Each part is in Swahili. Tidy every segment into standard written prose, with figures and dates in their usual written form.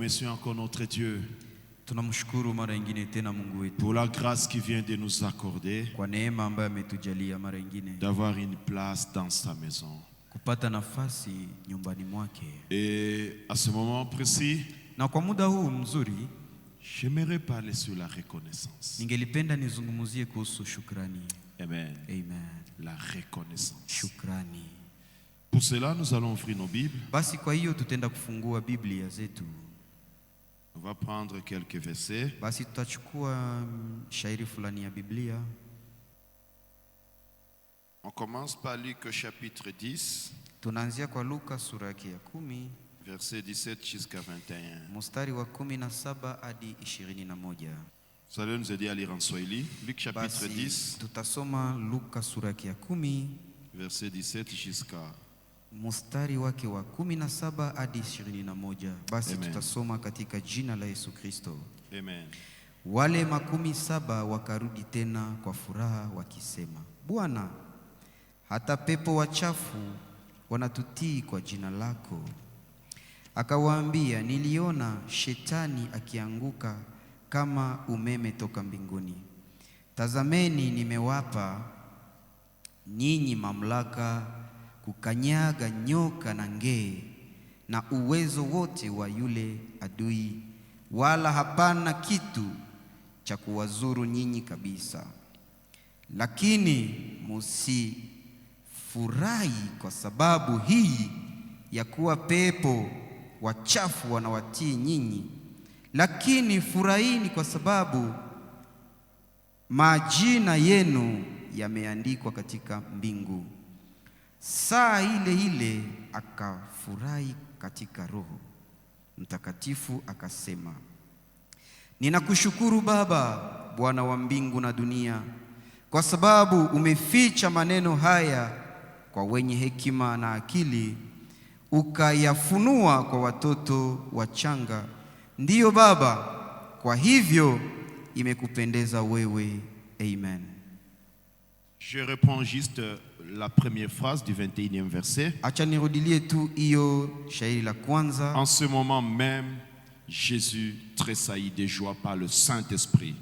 remercions encore notre Dieu Tunamshukuru mara nyingine tena Mungu wetu pour la grâce qu'il vient de nous accorder kwa neema ambayo ametujalia mara nyingine d'avoir une place dans sa maison. kupata nafasi nyumbani mwake. Et à ce moment précis, Na kwa muda huu mzuri j'aimerais parler sur la reconnaissance. ningelipenda nizungumzie kuhusu shukrani. Amen. Amen. La reconnaissance. Shukrani. Pour cela, nous allons ouvrir nos Bibles. Basi kwa hiyo tutenda kufungua Biblia zetu. On va prendre quelques versets. Basi tutachukua shairi fulani ya Biblia. On commence par Luc chapitre 10, Tunaanzia kwa Luka sura yake ya 10, verset 17 jusqu'à 21. mstari wa 17 hadi 21. Vous allez nous aider à lire en Swahili. Luc chapitre Basi 10, tutasoma Luka sura yake ya 10, verset 17 jusqu'à... mstari wake wa 17 hadi 21. Basi Amen. tutasoma katika jina la Yesu Kristo. Amen. Wale 70 wakarudi tena kwa furaha wakisema, Bwana, hata pepo wachafu wanatutii kwa jina lako. Akawaambia, niliona shetani akianguka kama umeme toka mbinguni. Tazameni, nimewapa nyinyi mamlaka kukanyaga nyoka na ngee na uwezo wote wa yule adui, wala hapana kitu cha kuwazuru nyinyi kabisa. Lakini musifurahi kwa sababu hii ya kuwa pepo wachafu wanawatii nyinyi, lakini furahini kwa sababu majina yenu yameandikwa katika mbingu. Saa ile ile akafurahi katika Roho Mtakatifu akasema, ninakushukuru Baba, Bwana wa mbingu na dunia, kwa sababu umeficha maneno haya kwa wenye hekima na akili, ukayafunua kwa watoto wachanga. Ndiyo Baba, kwa hivyo imekupendeza wewe. Amen. Je réponds juste la première phrase du 21e verset. Acha nirudilie tu hiyo shairi la kwanza. En ce moment même, Jésus tressaillit de joie par le Saint-Esprit.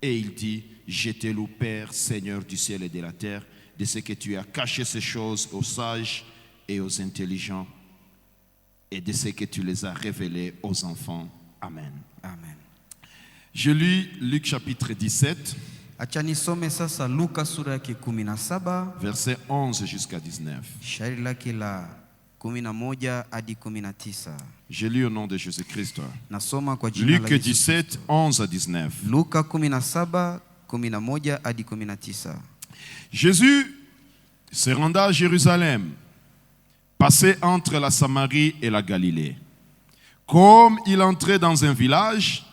Et il dit, je te loue Père, Seigneur du ciel et de la terre, de ce que tu as caché ces choses aux sages et aux intelligents, et de ce que tu les as révélées aux enfants. Amen. Amen. Je lis Luc chapitre 17, Acha nisome sasa Luka sura yake 17, verset 11 jusqu'à 19. shairi lake la 11 hadi 19. Je lis au nom de Jésus-Christ. Nasoma kwa jina la Luc Yesu. 17, 11 à 19. Luka 17, 11 hadi 19. Jésus se rendant à Jérusalem, passait entre la Samarie et la Galilée. Comme il entrait dans un village,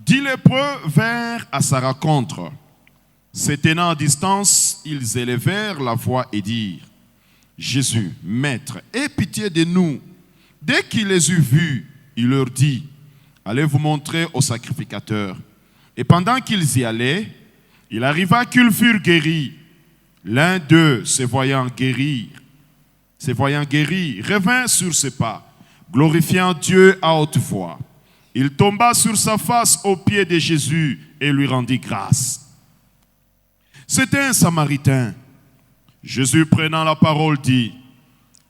10 lépreux vinrent à sa rencontre. Se tenant à distance, ils élevèrent la voix et dirent, Jésus, Maître, aie pitié de nous. Dès qu'il les eut vus, il leur dit, allez vous montrer au sacrificateur. Et pendant qu'ils y allaient, il arriva qu'ils furent guéris. L'un d'eux, se voyant guéri, revint sur ses pas, glorifiant Dieu à haute voix. Il tomba sur sa face aux pieds de Jésus et lui rendit grâce. C'était un Samaritain. Jésus, prenant la parole, dit,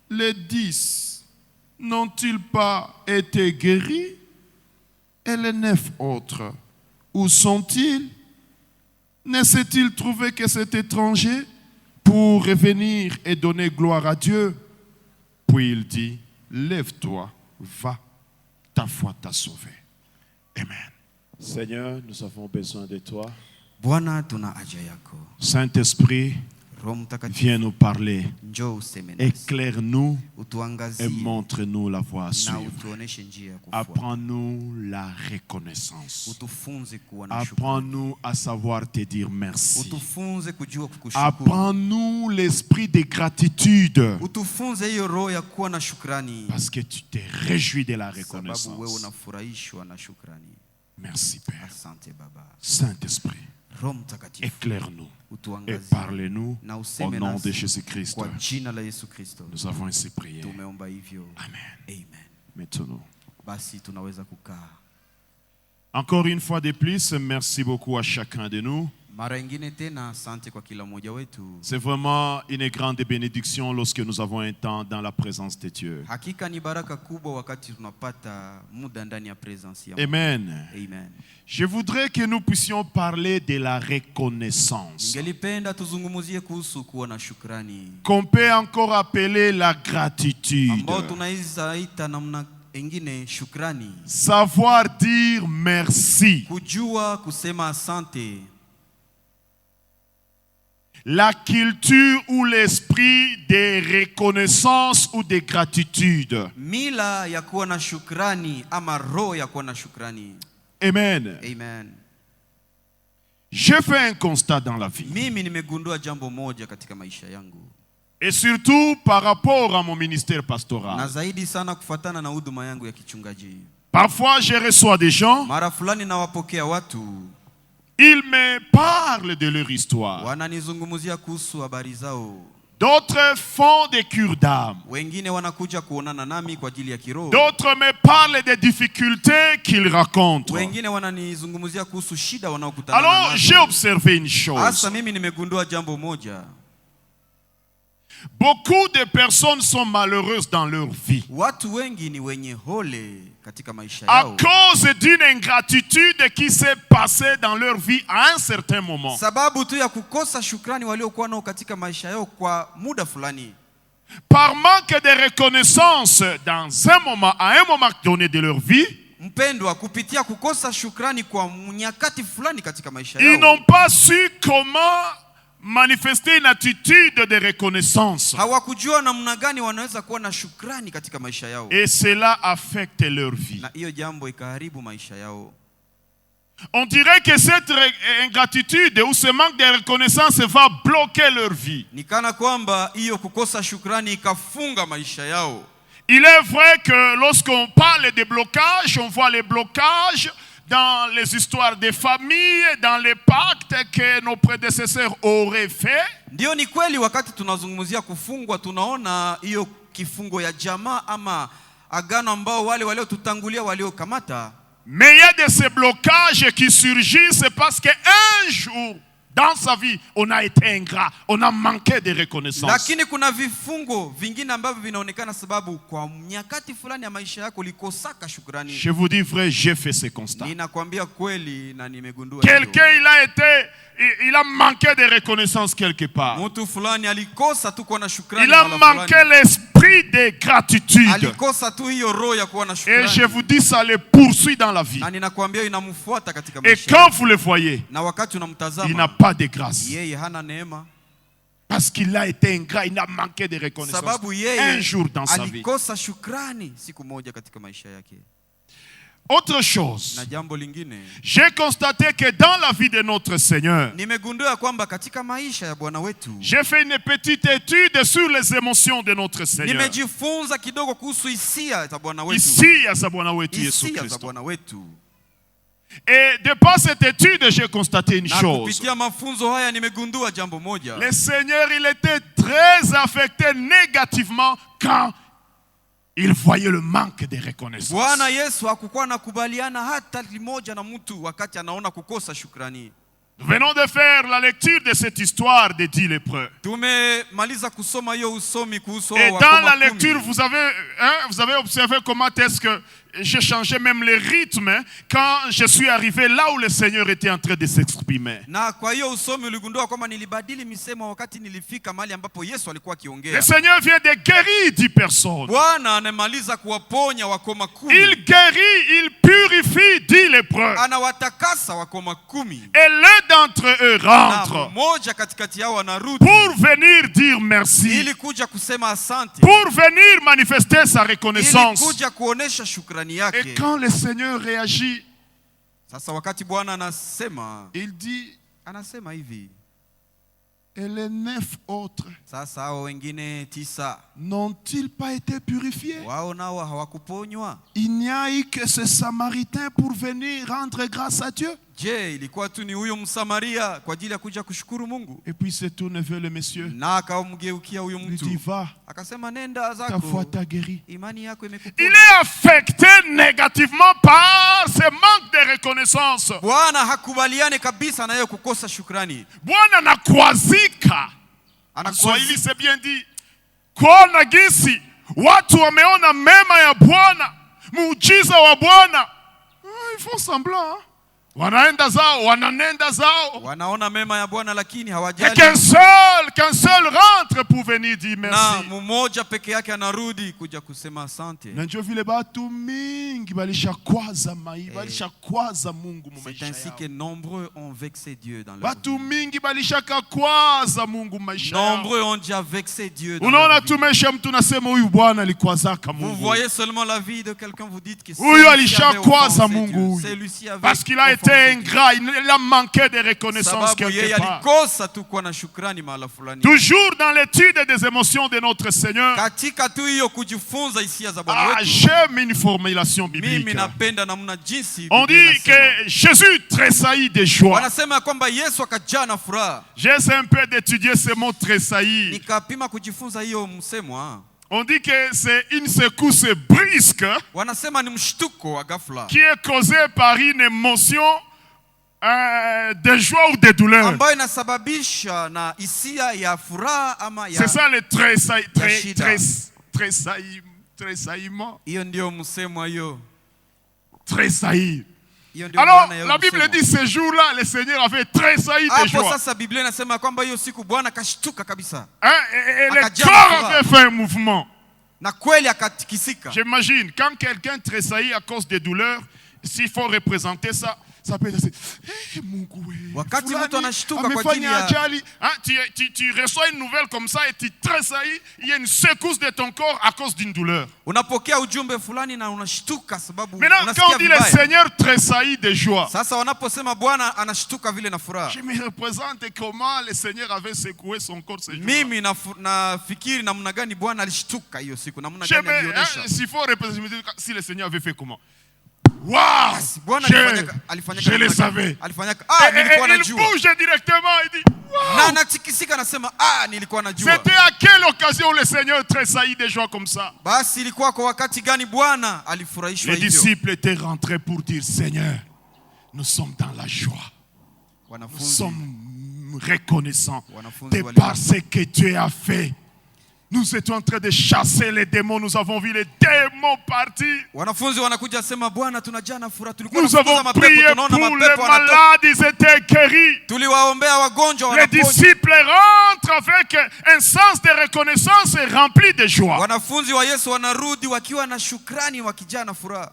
les 10 n'ont-ils pas été guéris? Et les 9 autres, où sont-ils? Ne s'est-il trouvé que cet étranger pour revenir et donner gloire à Dieu? Puis il dit, lève-toi, va, ta foi t'a sauvé. Amen. Seigneur, nous avons besoin de toi. Bwana, tuna haja yako. Saint-Esprit, Roho Mtakatifu, viens nous parler. njoo useme nasi. Éclaire-nous et Utuangazie montre-nous la voie à na suivre. utuoneshe njia ya kufuata. Apprends-nous la reconnaissance. Utufunze kuwa na shukrani. Apprends-nous à savoir te dire merci. Utufunze kujua kukushukuru. Apprends-nous l'esprit de gratitude. Utufunze hiyo roho ya kuwa na shukrani. Parce que tu te réjouis de la Sababu wewe reconnaissance. unafurahishwa na shukrani. Merci Père. Asante Baba. Saint-Esprit, Roho Mtakatifu, éclaire-nous et utuangazie parle-nous na au useme nom de nasi Jésus-Christ. kwa jina la Yesu Kristo. Nous avons ainsi prié. Tumeomba hivyo. Amen. Amen. Maintenant, basi tunaweza kukaa. Encore une fois de plus, merci beaucoup à chacun de nous. Mara ingine tena asante kwa kila mmoja wetu. C'est vraiment une grande bénédiction lorsque nous avons un temps dans la présence de Dieu. Hakika ni baraka kubwa wakati tunapata muda ndani ya presence ya Mungu. Amen. Amen. Je voudrais que nous puissions parler de la reconnaissance, Ningelipenda tuzungumuzie kuhusu kuwa na shukrani, qu'on peut encore appeler la gratitude. ambao tunaweza ita namna ingine shukrani. Savoir dire merci. Kujua kusema asante. La culture ou l'esprit de reconnaissance ou de gratitude. Mila ya kuwa na shukrani ama roho ya kuwa na shukrani. Amen. Amen. J'ai fait un constat dans la vie. Mimi nimegundua jambo moja katika maisha yangu. Et surtout par rapport à mon ministère pastoral. Na zaidi sana kufuatana na huduma yangu ya kichungaji. Parfois je reçois des gens. Mara fulani nawapokea watu. Ils me parlent de leur histoire. Wananizungumzia kuhusu habari zao. D'autres font des cures d'âme. Wengine wanakuja kuonana nami kwa ajili ya kiroho. D'autres me parlent des difficultés qu'ils rencontrent. Wengine wananizungumzia kuhusu shida wanaokutana Alors nazo. j'ai observé une chose. Hasa mimi nimegundua jambo moja. Beaucoup de personnes sont malheureuses dans leur vie Watu wengi ni wenye hole katika maisha à yao. cause d'une ingratitude qui s'est passée dans leur vie à un certain moment. Sababu tu ya kukosa shukrani waliokuwa nao katika maisha yao kwa muda fulani. Par manque de reconnaissance dans un moment, à un moment donné de leur vie, Mpendwa, kupitia kukosa shukrani kwa nyakati fulani katika maisha ils yao. n'ont pas su comment manifester une attitude de reconnaissance. Hawakujua namna gani wanaweza kuwa na shukrani katika maisha yao. Et cela affecte leur vie. Na hiyo jambo ikaharibu maisha yao. On dirait que cette ingratitude ou ce manque de reconnaissance va bloquer leur vie. Ni kana kwamba hiyo kukosa shukrani ikafunga maisha yao. Il est vrai que lorsqu'on parle de blocage, on voit les blocages dans les histoires des familles, dans les pactes que nos prédécesseurs auraient fait. Ndio, ni kweli wakati tunazungumzia kufungwa tunaona hiyo kifungo ya jamaa ama agano ambao wale waliotutangulia waliokamata. Mais il y a de ces blocages qui surgissent parce qu'un jour dans sa vie, on a été ingrat, on a manqué de reconnaissance. Lakini kuna vifungo vingine ambavyo vinaonekana sababu kwa nyakati fulani ya maisha yako likosaka shukrani. Je vous dis vrai, j'ai fait ce constat. Ninakwambia kweli na nimegundua. Quelqu'un il a manqué de reconnaissance quelque part. Mtu fulani alikosa tu kuwa na shukrani. Il a manqué l'esprit de gratitude. Alikosa tu hiyo roho ya kuwa na shukrani. Et je vous dis, ça le poursuit dans la vie. Na ninakwambia inamfuata katika Et maisha. quand vous le voyez, Na wakati unamtazama, il n'a pas de grâce. yeye hana neema. Parce qu'il a été ingrat, il a manqué de reconnaissance. Sababu yeye Un jour dans sa vie. alikosa shukrani siku moja katika maisha yake. Autre chose, Na jambo lingine, j'ai constaté que dans la vie de notre Seigneur, nimegundua kwamba katika maisha ya Bwana wetu, j'ai fait une petite étude sur les émotions de notre Seigneur. nimejifunza kidogo kuhusu hisia za Bwana wetu. Ici, à Bwana wetu Yesu Hisia za Kristo. Bwana wetu. Et de par cette étude, j'ai constaté une Na chose. kupitia mafunzo haya nimegundua jambo moja. Le Seigneur, il était très affecté négativement quand il voyait le manque de reconnaissance. Bwana Yesu hakukuwa nakubaliana hata limoja na mtu wakati anaona kukosa shukrani. Nous venons de faire la lecture de cette histoire des 10 lépreux. Tumemaliza kusoma hiyo usomi kuhusu Et wakoma dans la 10. lecture, vous avez observé comment est-ce que j'ai changé même le rythme quand je suis arrivé là où le Seigneur était en train de s'exprimer. Na kwa hiyo usomi uligundua kwamba nilibadili misemo wakati nilifika mahali ambapo Yesu alikuwa Le akiongea. Seigneur vient de guérir 10 personnes. Bwana anamaliza kuwaponya wakoma 10. Il guérit, il purifie 10 lépreux. Anawatakasa wakoma 10. Et l'un d'entre eux Na rentre mmoja katikati yao anarudi pour venir dire merci, ili kuja kusema asante. pour venir manifester sa Ili reconnaissance. kuja kuonesha shukrani Et yake. quand le Seigneur réagit, Sasa wakati Bwana anasema hivi, et les 9 autres sasa hao wengine 9 n'ont-ils pas été purifiés? wao nao hawakuponywa? Il n'y a eu que ce Samaritain pour venir rendre grâce à Dieu. Je, ilikuwa tu ni huyo Msamaria kwa ajili ya kuja kushukuru Mungu? Et puis se tourne vers le monsieur. Na akamgeukia huyo Il dit, mtu va, akasema, nenda ta foi zako, t'a guéri. imani yako Il imekuponya. est affecté négativement par ce manque de reconnaissance. Bwana hakubaliane kabisa na yeye kukosa shukrani. Bwana anakwazika. En Swahili c'est bien dit. Kuona gisi watu wameona mema ya Bwana, muujiza wa Bwana. Ils font semblant. Wanaenda zao, wananenda zao. Wanaona mema ya Bwana lakini Et hawajali. qu'un seul rentre pour venir dire Na merci. mmoja peke yake anarudi kuja kusema asante. Na ndio vile batu mingi balishakwaza balishakwaza Mungu mu C'est maisha ainsi que yao. nombreux ont vexé Dieu dans leur Batu vie. mingi balishakakwaza Mungu maisha yao. Nombreux ont déjà vexé Dieu dans Unaona leur vie. tumesha mtu nasema huyu Bwana alikwazaka Vous Mungu. voyez seulement la vie de quelqu'un, vous dites que Huyu alishakwaza Mungu. celui-ci avait Parce qu'il a été ingrat, il a manqué de reconnaissance sababu yeye quelque part. alikosa tu kuwa na shukrani mahala fulani. Toujours dans l'étude des émotions de notre Seigneur, Katika tu hiyo kujifunza hisia za Bwana wetu, j'aime une formulation biblique. mimi napenda namna jinsi On Biblia dit inasema. que Jésus tressaillit de joie. Wanasema ya kwamba Yesu akajaa na furaha. J'essaie un peu d'étudier ce mot tressaillir. Nikapima kujifunza hiyo msemo. On dit que c'est une secousse brusque Wanasema ni mshtuko wa ghafla qui est causée par une émotion de joie ou de douleur. ambayo inasababisha na hisia ya furaha ama ya. C'est ça le shida. tressaillement. Hiyo ndio msemo hiyo. Tressaillir. Hiyo ndio Alors, maana ya la Bible msemo. dit ce jour-là, le Seigneur avait tressailli de Hapo joie. sasa Biblia inasema kwamba hiyo siku Bwana kashtuka kabisa. Hein? Et le Akajaa corps furaha. avait fait un mouvement. Na kweli akatikisika. J'imagine, quand quelqu'un tressaillit à cause des douleurs, s'il faut représenter ça, ça peut être hey, Mungu we. Wakati Fulani mtu anashtuka kwa ajili amefanya ya ajali, hein, tu reçois une nouvelle comme ça et tu tressaillis, il y a une secousse de ton corps à cause d'une douleur. unapokea ujumbe fulani na unashtuka sababu Maintenant, quand unasikia on dit le vibaya. Seigneur tressaillit de joie, Sasa wanaposema Bwana anashtuka vile na furaha, je me représente comment le Seigneur avait secoué son corps ce jour-là. mimi nafikiri namna gani Bwana alishtuka hiyo siku, namna Je gani me, alionyesha. hein, s'il faut représenter, si le Seigneur avait fait comment? Waouh! Basi, Bwana alifanya Je le savais. Alifanya Et nilikuwa il najua. bouge directement, il dit Na waouh! anatikisika anasema nilikuwa najua. C'était à quelle occasion le Seigneur tressaillit de joie comme ça? Basi ilikuwa kwa wakati gani Bwana alifurahishwa Les hivyo? disciples étaient rentrés pour dire Seigneur, nous sommes dans la joie. Nous Wanafunzi sommes reconnaissants Wanafunzi de wali- par ce que Dieu a fait. Nous étions en train de chasser les démons. Nous avons vu les démons partir. Wanafunzi wanakuja sema Bwana tunajaa na furaha, tulikuwa Nous tunafukuza avons mapepo, prié tunaona pour les mapepo wanatoka. malades, ils étaient guéris. Tuliwaombea wagonjwa Les wanapona. disciples rentrent avec un sens de reconnaissance rempli de joie. Wanafunzi wa Yesu wanarudi wakiwa na shukrani, wakijaa na furaha.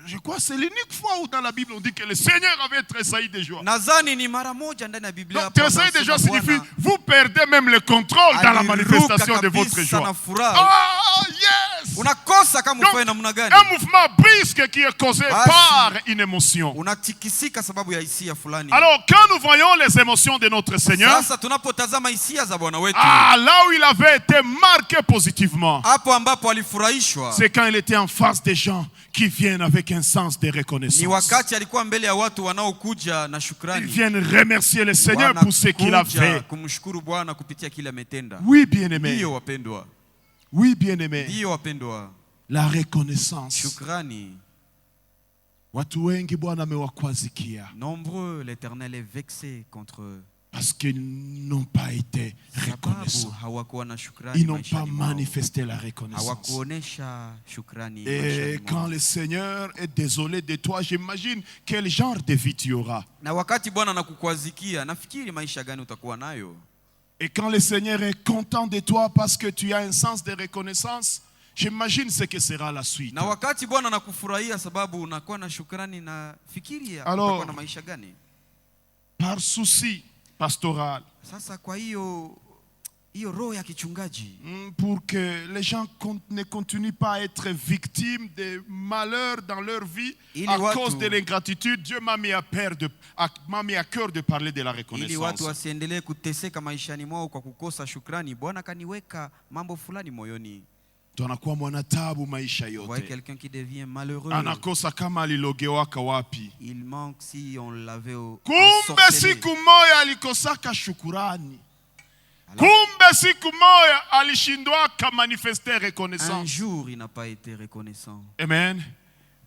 Je crois que c'est l'unique fois où dans la Bible on dit que le Seigneur avait tressailli de joie. Nadhani ni mara moja ndani ya Biblia Donc hapo tressaillir de anasema joie signifie Bwana vous perdez même le contrôle dans la aliruka manifestation de votre kabisa joie. na furaha. Ah, yes! Unakosa kama Donc, ufanye namna gani? un mouvement brusque qui est causé Basi. par une émotion. Unatikisika sababu ya hisia fulani. Alors, quand nous voyons les émotions de notre Seigneur, Sasa tunapotazama hisia za Bwana wetu, là où il avait été marqué positivement, hapo ambapo alifurahishwa c'est quand il était en face des gens qui viennent avec un sens de ni reconnaissance. wakati alikuwa mbele ya watu wanaokuja na Ils shukrani. viennent remercier le Seigneur pour ce qu'il a Wanakuja fait. kumshukuru Bwana kupitia kile ametenda. Oui, bien-aimé. Ndiyo wapendwa, Oui, bien-aimé. ndiyo wapendwa, La reconnaissance. shukrani. Watu wengi Bwana amewakwazikia Nombreux l'Éternel est vexé contre eux. parce qu'ils n'ont pas été Sababu reconnaissants. hawakuwa na shukrani Ils n'ont pas maishani mwao. manifesté la reconnaissance. Hawakuonesha shukrani Et maishani quand mwao. le Seigneur est désolé de toi, j'imagine quel genre de vie tu auras. Na wakati Bwana anakukwazikia, nafikiri maisha gani utakuwa nayo? Et quand le Seigneur est content de toi parce que tu as un sens de reconnaissance, j'imagine ce que sera la suite. Na wakati Bwana anakufurahia sababu unakuwa na shukrani, na fikiria Alors, utakuwa na maisha gani? Par souci pastoral, Sasa kwa hiyo roho ya kichungaji, pour que les gens ne continuent pas à être victimes de malheurs dans leur vie à cause de l'ingratitude, Dieu m'a mis à cœur de parler de la ili reconnaissance. watu wasiendelee kuteseka maishani mwao kwa kukosa shukrani, Bwana kaniweka mambo fulani moyoni. mtu anakuwa mwanatabu maisha Vous voyez yote, quelqu'un qui devient malheureux. anakosa kama alilogewaka wapi. Il manque si on l'avait Kumbe siku moya alikosaka shukurani. Kumbe siku moya alishindwaka manifester Un reconnaissance. jour, il n'a pas été reconnaissant. Amen.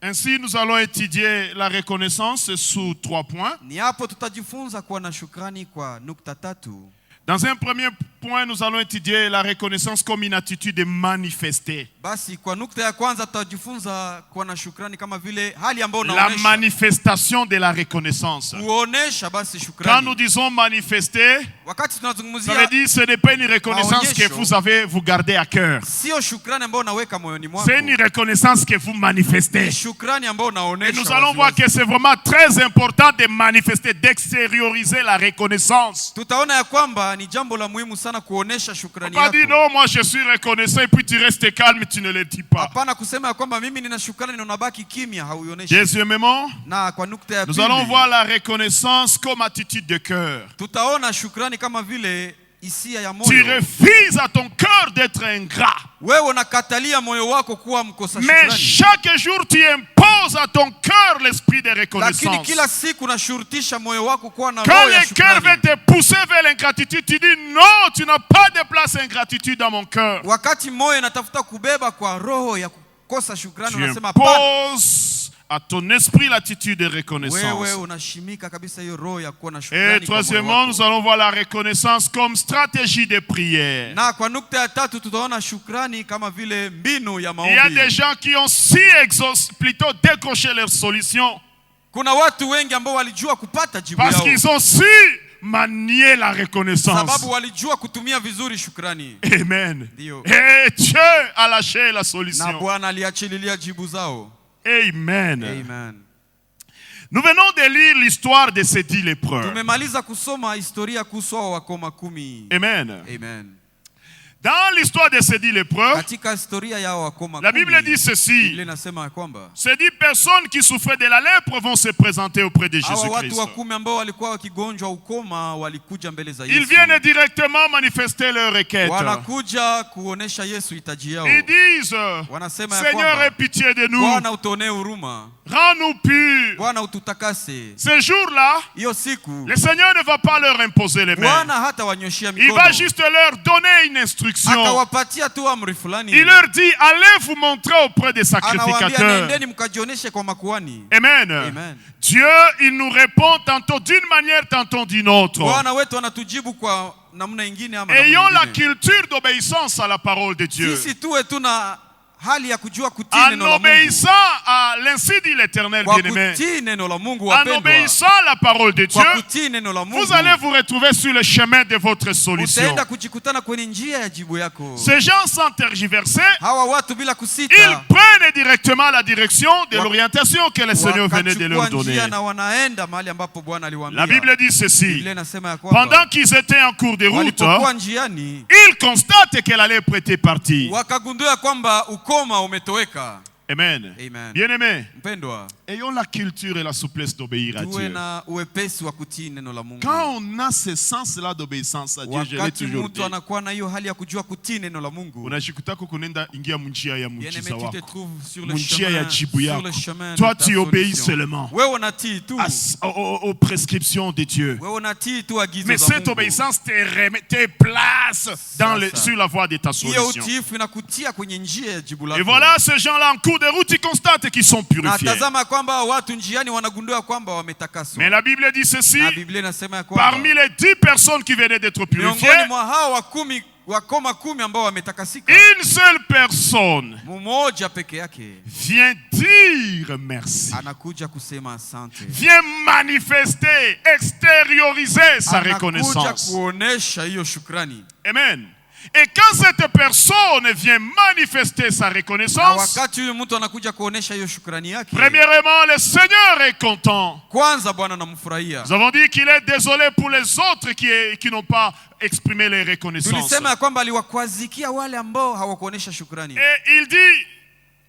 Ainsi, nous allons étudier la reconnaissance sous 3 points. Ni hapo tutajifunza kuwa na shukrani kwa nukta tatu. Dans un premier point, nous allons étudier la reconnaissance comme une attitude de manifester. Basi kwa nukta ya kwanza tutajifunza kuwa na shukrani kama vile hali ambayo La unaonesha. manifestation de la reconnaissance. Kuonesha basi Quand shukrani. nous disons manifester, Wakati ça tunazungumzia veut dire que ce n'est pas une reconnaissance que vous gardez à cœur. sio shukrani ambayo unaweka moyoni mwako. C'est une reconnaissance que vous manifestez. Shukrani ambayo Et unaonesha. nous allons voir que c'est vraiment très important de manifester, d'extérioriser la reconnaissance. Tutaona ya kwamba ni jambo la muhimu sana kuonesha shukrani Pas dire yako. non, moi je suis reconnaissant et puis tu restes calme, tu ne le dis pas. Hapana kusema ya kwamba mimi nina shukrani na unabaki kimya hauioneshi. Deuxièmement, Na kwa nukta ya nous pili, allons voir la reconnaissance comme attitude de cœur. tutaona shukrani kama vile hisia ya Tu moyo. refuses à ton cœur d'être ingrat. Wewe unakatalia moyo wako kuwa mkosa Mais shukrani. chaque jour, tu imposes à ton cœur l'esprit de Lakini reconnaissance. kila siku unashurutisha moyo wako kuwa na Quand roho ya le cœur veut shukrani. te pousser vers l'ingratitude, tu dis non, tu n'as pas de place ingratitude dans mon cœur. Wakati moyo inatafuta kubeba kwa roho ya kukosa shukrani, Tu unasema hapana. imposes à ton esprit l'attitude de Wewe reconnaissance. unashimika kabisa hiyo roho ya kuwa na Et shukrani kwa moyo troisièmement, nous wako. allons voir la reconnaissance comme stratégie de prière. Na kwa nukta ya tatu tutaona shukrani kama vile mbinu ya Il y a des maombi. gens qui ont plutôt décroché leur solution Kuna watu wengi ambao walijua kupata jibu parce yao. qu'ils ont su manier la reconnaissance. Sababu walijua kutumia vizuri shukrani. Amen. Ndio. Et Dieu a lâché la Na solution. Bwana aliachililia jibu zao. Amen. Amen. Nous venons de lire l'histoire de ces 10 lépreux. Tumemaliza kusoma historia kuhusu hao wakoma 10. Amen. Amen. Dans l'histoire de ces 10 lépreux, Katika historia yao wakoma 10. la Bible dit ceci. Biblia inasema ya kwamba Ces 10 personnes qui souffraient de la lèpre vont se présenter auprès de hawa watu Jésus-Christ. wa 10 ambao walikuwa wakigonjwa ukoma walikuja mbele za Ils Yesu. viennent directement manifester leur requête. Wanakuja kuonesha Yesu hitaji yao. Ils disent, Wanasema ya Seigneur, aie kwamba pitié de nous. Bwana utuonee huruma. Rends-nous purs. Bwana ututakase. Ce jour-là, Hiyo siku le Seigneur ne va pas leur imposer les mains. Bwana hata wanyoshia Il mikono. va juste leur donner une instruction. Akawapatia tu amri fulani. Il leur dit, allez vous montrer auprès des Anawaambia sacrificateurs. nendeni mkajioneshe kwa makuhani. Amen. Amen. Dieu, il nous répond tantôt d'une manière, tantôt d'une autre. Bwana wetu anatujibu kwa namna ingine ama Ayons la namna ingine. culture d'obéissance à la parole de Dieu. Sisi tuwe tuna hali ya kujua kutii En neno la Mungu. obéissant à l'ainsi dit l'Éternel Kwa bien-aimé. kutii neno la Mungu En wapendwa. obéissant à la parole de Dieu, Kwa kutii neno la Mungu. vous allez vous retrouver sur le chemin de votre solution. Utaenda kujikutana kwenye njia ya jibu yako. Ces gens sans tergiverser, Hawa watu bila ils kusita. prennent directement la direction de l'orientation que le Seigneur venait de leur wakachukua donner. njia na wanaenda mahali ambapo Bwana aliwaambia. La Bible dit ceci. Biblia inasema ya kwamba Pendant qu'ils étaient en cours de route, walipokuwa njiani ils constatent que la lèpre était partie. wakagundua kwamba ukoma umetoweka. Amen. Amen. Bien-aimés, Mpendwa, ayons la culture et la souplesse d'obéir à tuwe Dieu. na uwepesi wa kutii neno la Mungu. Quand on a ce sens-là d'obéissance à Dieu, je l'ai Wakati toujours dit. mtu anakuwa na hiyo hali ya kujua kutii neno la Mungu. Unashikutako kunenda ingia munjia ya Bien-aimé, muujiza tu te wako. trouves sur le Munjia ya chemin, jibu sur yako. le chemin Toi, de ta tu obéis solution. seulement Wewe unatii tu. aux prescriptions de Dieu. Wewe unatii tu agizo Mais za cette Mungu. obéissance te place Ça. sur la voie de ta Hiyo solution. utiifu inakutia kwenye njia ya jibu lako. Et voilà, ces gens-là en cours de route, ils constatent qu'ils sont Na purifiés. tazama kwamba watu njiani wanagundua kwamba wametakaswa. Mais la Bible dit ceci, Na Biblia inasema ya kwamba parmi les 10 personnes qui venaient d'être miongoni purifiées, mwa hao wakoma 10 ambao wametakasika, une seule personne mmoja peke yake vient dire merci. anakuja kusema asante. Vient manifester, extérioriser sa Anakuja reconnaissance. kuonesha hiyo shukrani. Amen. Et quand cette personne vient manifester sa Na reconnaissance, wakati huyu mtu anakuja kuonesha hiyo shukrani yake, premièrement, le Seigneur est content. kwanza Bwana anamfurahia. Nous avons dit qu'il est désolé pour les autres qui n'ont pas exprimé les reconnaissances. Tulisema ya kwamba aliwakwazikia wale ambao hawakuonesha shukrani. Et il dit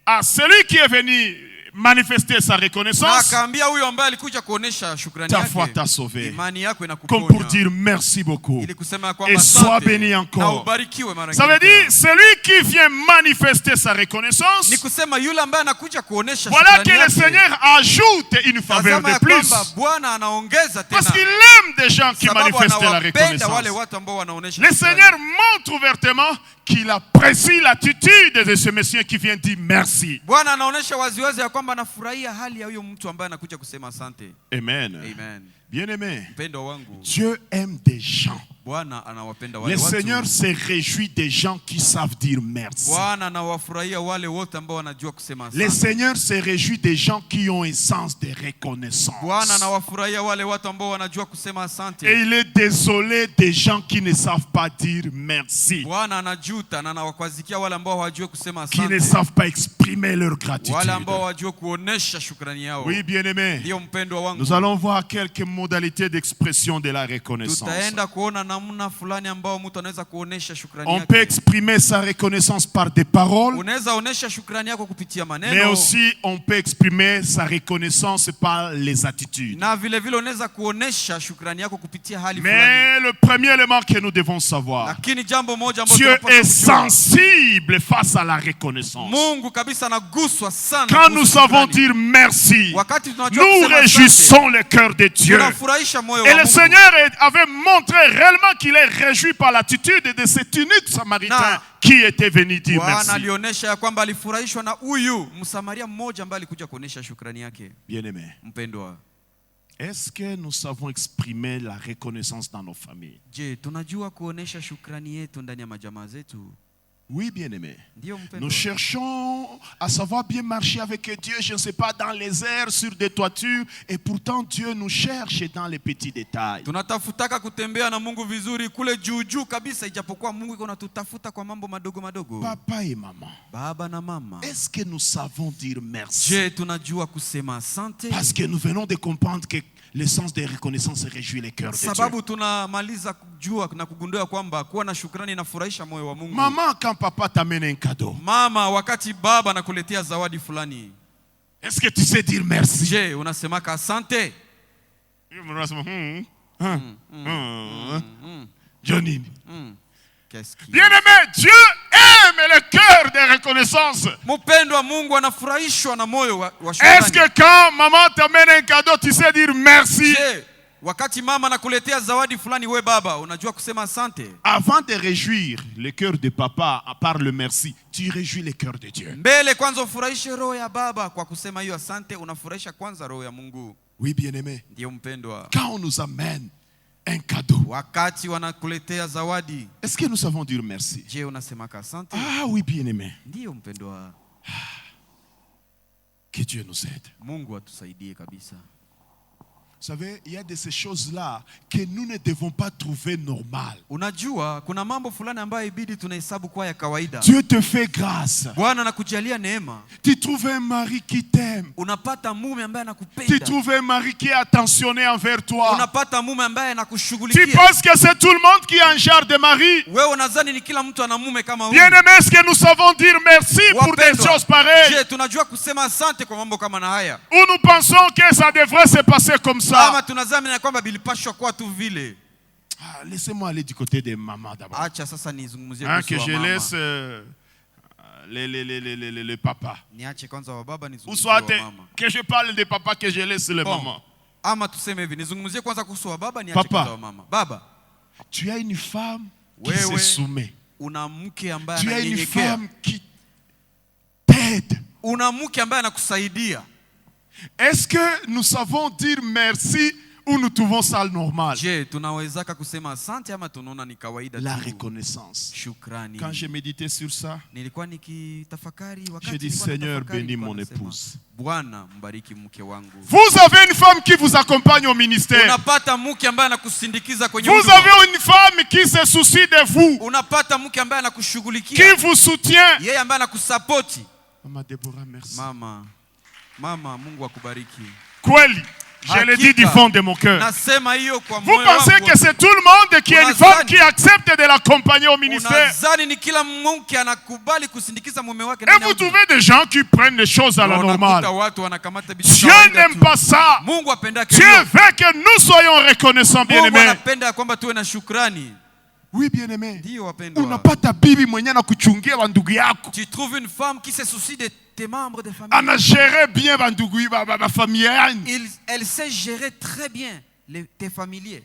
à celui qui est venu manifester sa Na reconnaissance, akaambia huyo ambaye alikuja kuonesha shukrani ta foi yake, t'a sauvé. imani yako Comme inakuponya. pour dire merci beaucoup. Ili kusema Et kwamba sois asante béni na encore. ubarikiwe mara Ça veut nyingine. dire, celui qui vient manifester sa reconnaissance, Ni kusema yule ambaye anakuja kuonesha voilà que shukrani le yake. Seigneur ajoute une faveur Tazama de ya plus. kwamba Bwana anaongeza Parce qu'il tena. aime des gens qui Sababu manifestent la anawapenda wale reconnaissance. watu ambao wanaonesha Le shukrani. Seigneur montre ouvertement qu'il apprécie l'attitude de ce monsieur qui vient dire merci. Bwana anaonesha waziwazi ya kwamba anafurahia hali ya huyo mtu ambaye anakuja kusema asante. Amen. Amen. Bien-aimé, Mpendo wangu, Dieu aime des gens. Bwana anawapenda wale Le watu. Seigneur se réjouit des gens qui savent dire merci. Bwana anawafurahia wale wote ambao wanajua kusema Le asante. Seigneur se réjouit des gens qui ont un sens de reconnaissance. Bwana anawafurahia wale watu ambao wanajua kusema asante. Et il est désolé des gens qui ne savent pas dire merci, Bwana anajuta na anawakwazikia wale ambao hawajui kusema qui ne asante. savent pas exprimer leur gratitude. Wale ambao hawajui kuonesha shukrani yao. Oui, bien-aimé, Ndio mpendwa wangu. nous allons voir quelques modalités d'expression de la reconnaissance. Tutaenda kuona namna fulani ambao mtu anaweza kuonesha shukrani On peut yake. exprimer sa reconnaissance par des paroles, Unaweza onesha shukrani yako kupitia mais maneno. aussi on peut exprimer sa reconnaissance par les attitudes. Na vile vile unaweza kuonesha shukrani yako kupitia hali fulani. Mais le premier élément que nous devons savoir, Lakini jambo moja ambalo Dieu tunapaswa est kujua. sensible face à la reconnaissance. Mungu kabisa anaguswa sana. Quand kuhusu nous savons shukrani. dire merci, Wakati tunajua nous kusema réjouissons le cœur de Dieu. tunafurahisha moyo Et wa le Mungu. Seigneur avait montré réellement qu'il est réjoui par l'attitude de cet unique Samaritain Na, qui était venu dire Bwana merci. alionyesha ya kwamba alifurahishwa na huyu Msamaria mmoja ambaye alikuja kuonesha shukrani yake. Bien-aimé, Mpendwa, est-ce que nous savons exprimer la reconnaissance dans nos familles? je, tunajua kuonesha shukrani yetu ndani ya majamaa zetu? Oui, bien-aimé. Ndio Nous mpendwa. cherchons à savoir bien marcher avec Dieu, je ne sais pas, dans les airs, sur des toitures, et pourtant Dieu nous cherche dans les petits détails. Tunatafutaka kutembea na Mungu vizuri kule juu juu kabisa, ijapokuwa Mungu iko natutafuta kwa mambo madogo madogo. Papa et maman, Baba na mama, est-ce que nous savons dire merci? je, tunajua kusema asante? Parce que nous venons de comprendre que le sens de reconnaissance réjouit le cœur de Dieu. Sababu tunamaliza kujua na kugundua kwamba kuwa na shukrani inafurahisha moyo wa Mungu. Maman, quand papa t'amène un cadeau, Mama, wakati baba anakuletea zawadi fulani, est-ce que tu sais dire merci? je, unasemaka asante? Johnny. Qu'est-ce qui... Bien-aimé, Dieu aime le cœur de reconnaissance. Mpendwa, Mungu anafurahishwa na moyo wa Est-ce shukrani. que quand maman t'amène un cadeau, tu sais dire merci? Je, wakati mama anakuletea zawadi fulani, we baba unajua kusema asante? Avant de réjouir le cœur de papa par le merci, tu réjouis le cœur de Dieu. Mbele kwanza ufurahishe roho ya baba kwa kusema hiyo asante, unafurahisha kwanza roho ya Mungu. Oui, bien-aimé. Ndio mpendwa. Quand on nous amène un cadeau, Wakati wanakuletea zawadi, est-ce que nous savons dire merci? je, unasemaka asante? Ah oui, bien-aimé. Ndio mpendwa. Que Dieu nous aide. Mungu atusaidie kabisa. Vous savez, il y a de ces choses-là que nous ne devons pas trouver normales. Unajua kuna mambo fulani ambayo ibidi tunahesabu kwa ya kawaida. Dieu te fait grâce. Bwana anakujalia neema. Tu trouves un mari qui t'aime. Unapata mume ambaye Tu anakupenda. trouves un mari qui est attentionné envers toi. Unapata mume ambaye Tu anakushughulikia. penses que c'est tout le monde qui a un genre de mari? Wewe unadhani ni kila mtu ana mume kama huyu? Bien-aimé, est-ce que nous savons dire merci pour des Wapendwa, choses pareilles? je, tunajua kusema asante kwa mambo kama na haya? Ou nous pensons que ça devrait se passer comme Ama ça? tunazamini ya kwamba bilipashwa kuwa tu vile? Ah, laissez-moi aller du côté des mamans d'abord. Acha sasa nizungumzie Hein, kuhusu que wa je mama. laisse les papas. Niache kwanza wa baba Ou nizungumzie soit wa mama. que je parle des papas, que je laisse les Bon. mamans. Ama tuseme hivi, nizungumzie kwanza kuhusu wa baba, niache Papa. kwanza wa mama. Baba, Tu as une femme qui Wewe. se soumet. una mke ambaye Tu as une ananyenyekea. femme qui t'aide. Una mke ambaye anakusaidia. Est-ce que nous savons dire merci ou nous trouvons ça normal? Je, tunawezaka kusema asante ama tunaona ni kawaida La tu? reconnaissance. Shukrani. Quand j'ai médité sur ça, Nilikuwa nikitafakari wakati j'ai dit, nilikuwa Seigneur, natafakari, bénis nilikuwa mon nasema, épouse. Bwana mbariki mke wangu. Vous avez une femme qui vous accompagne au ministère. Unapata mke ambaye anakusindikiza kwenye Vous huduma. avez une femme qui se soucie de vous, Unapata mke ambaye qui anakushughulikia. vous soutient. Yeye ambaye anakusapoti. Maman Deborah, merci. Mama, Mungu akubariki. Kweli, Je le dis du fond de mon cœur. Nasema hiyo kwa Vous moyo pensez wangu que c'est tout le monde qui est une femme qui accepte de l'accompagner au ministère? Unadhani ni kila mke anakubali kusindikiza mume wake Et ndani ya vous huduma? trouvez des gens qui prennent les choses à la Unakuta normale. watu wanakamata vitu Dieu kawaida n'aime tu. pas ça. Mungu apendake Dieu hiyo. veut que nous soyons reconnaissants, Mungu bien-aimés. anapenda kwamba tuwe na shukrani. Oui, bien-aimés. Ndio wapendwa. Unapata bibi mwenye anakuchungia bandugu yako. Tu trouves une femme qui se soucie de tes membres de famille. Anagere bien bandugu ba famille yanyu. Elle sait gérer très bien tes familiers.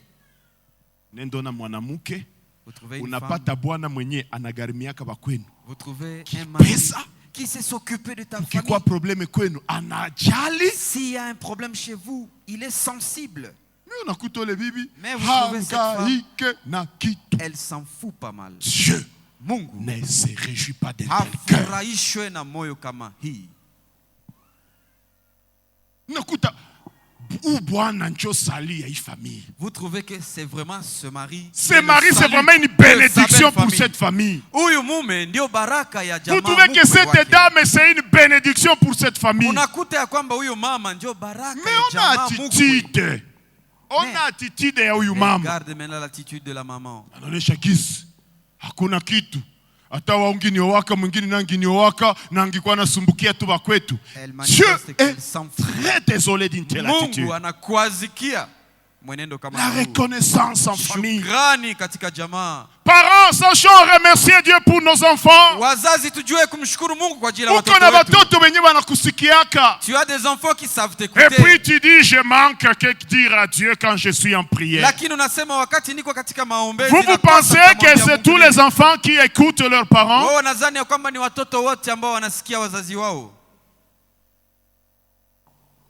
Nendona mwanamuke. Vous trouvez une Unapata bwana mwenye anagarimiaka bakwenu. Vous trouvez un mari Pesa. qui sait s'occuper de ta famille. Ukikuwa probleme kwenu anajali. S'il y a un problème chez vous, il est sensible. Mais unakuta ole bibi Mais vous trouvez cette femme, hangaike na kitu. elle s'en fout pas mal. Dieu Mungu ne se réjouit pas d'un tel cœur. hafurahishwe na moyo kama hii. Unakuta bwana njo sali ya hii famille. Vous trouvez que c'est vraiment ce mari? Ce mari, c'est vraiment une bénédiction pour cette famille. Huyu mume ndio baraka ya jamaa. Vous trouvez que cette dame, c'est une bénédiction pour cette famille. Unakuta ya kwamba huyu mama ndio baraka Mais ya on a jamaa. attitude. On a attitude ya huyu mama. Regarde maintenant l'attitude de la maman. Anaonesha gisi hakuna kitu. Hata waungini waka mwingine nangini waka na angikuwa nasumbukia tu bakwetu. Dieu est très désolé d'une telle attitude. Mungu anakuazikia mwenendo kama La reconnaissance en famille. Shukrani katika jamaa. Parents, sachons remercier Dieu pour nos enfants. Wazazi tujue kumshukuru Mungu kwa ajili ya watoto Uko na wetu. watoto wenye wanakusikiaka. Tu as des enfants qui savent Et t'écouter. puis tu dis, je manque que dire à Dieu quand je suis en prière. Lakini unasema wakati niko katika maombezi. Vous pensez que c'est tous les enfants qui écoutent leurs parents? Wao nadhani ya kwamba ni watoto wote ambao wanasikia wazazi wao.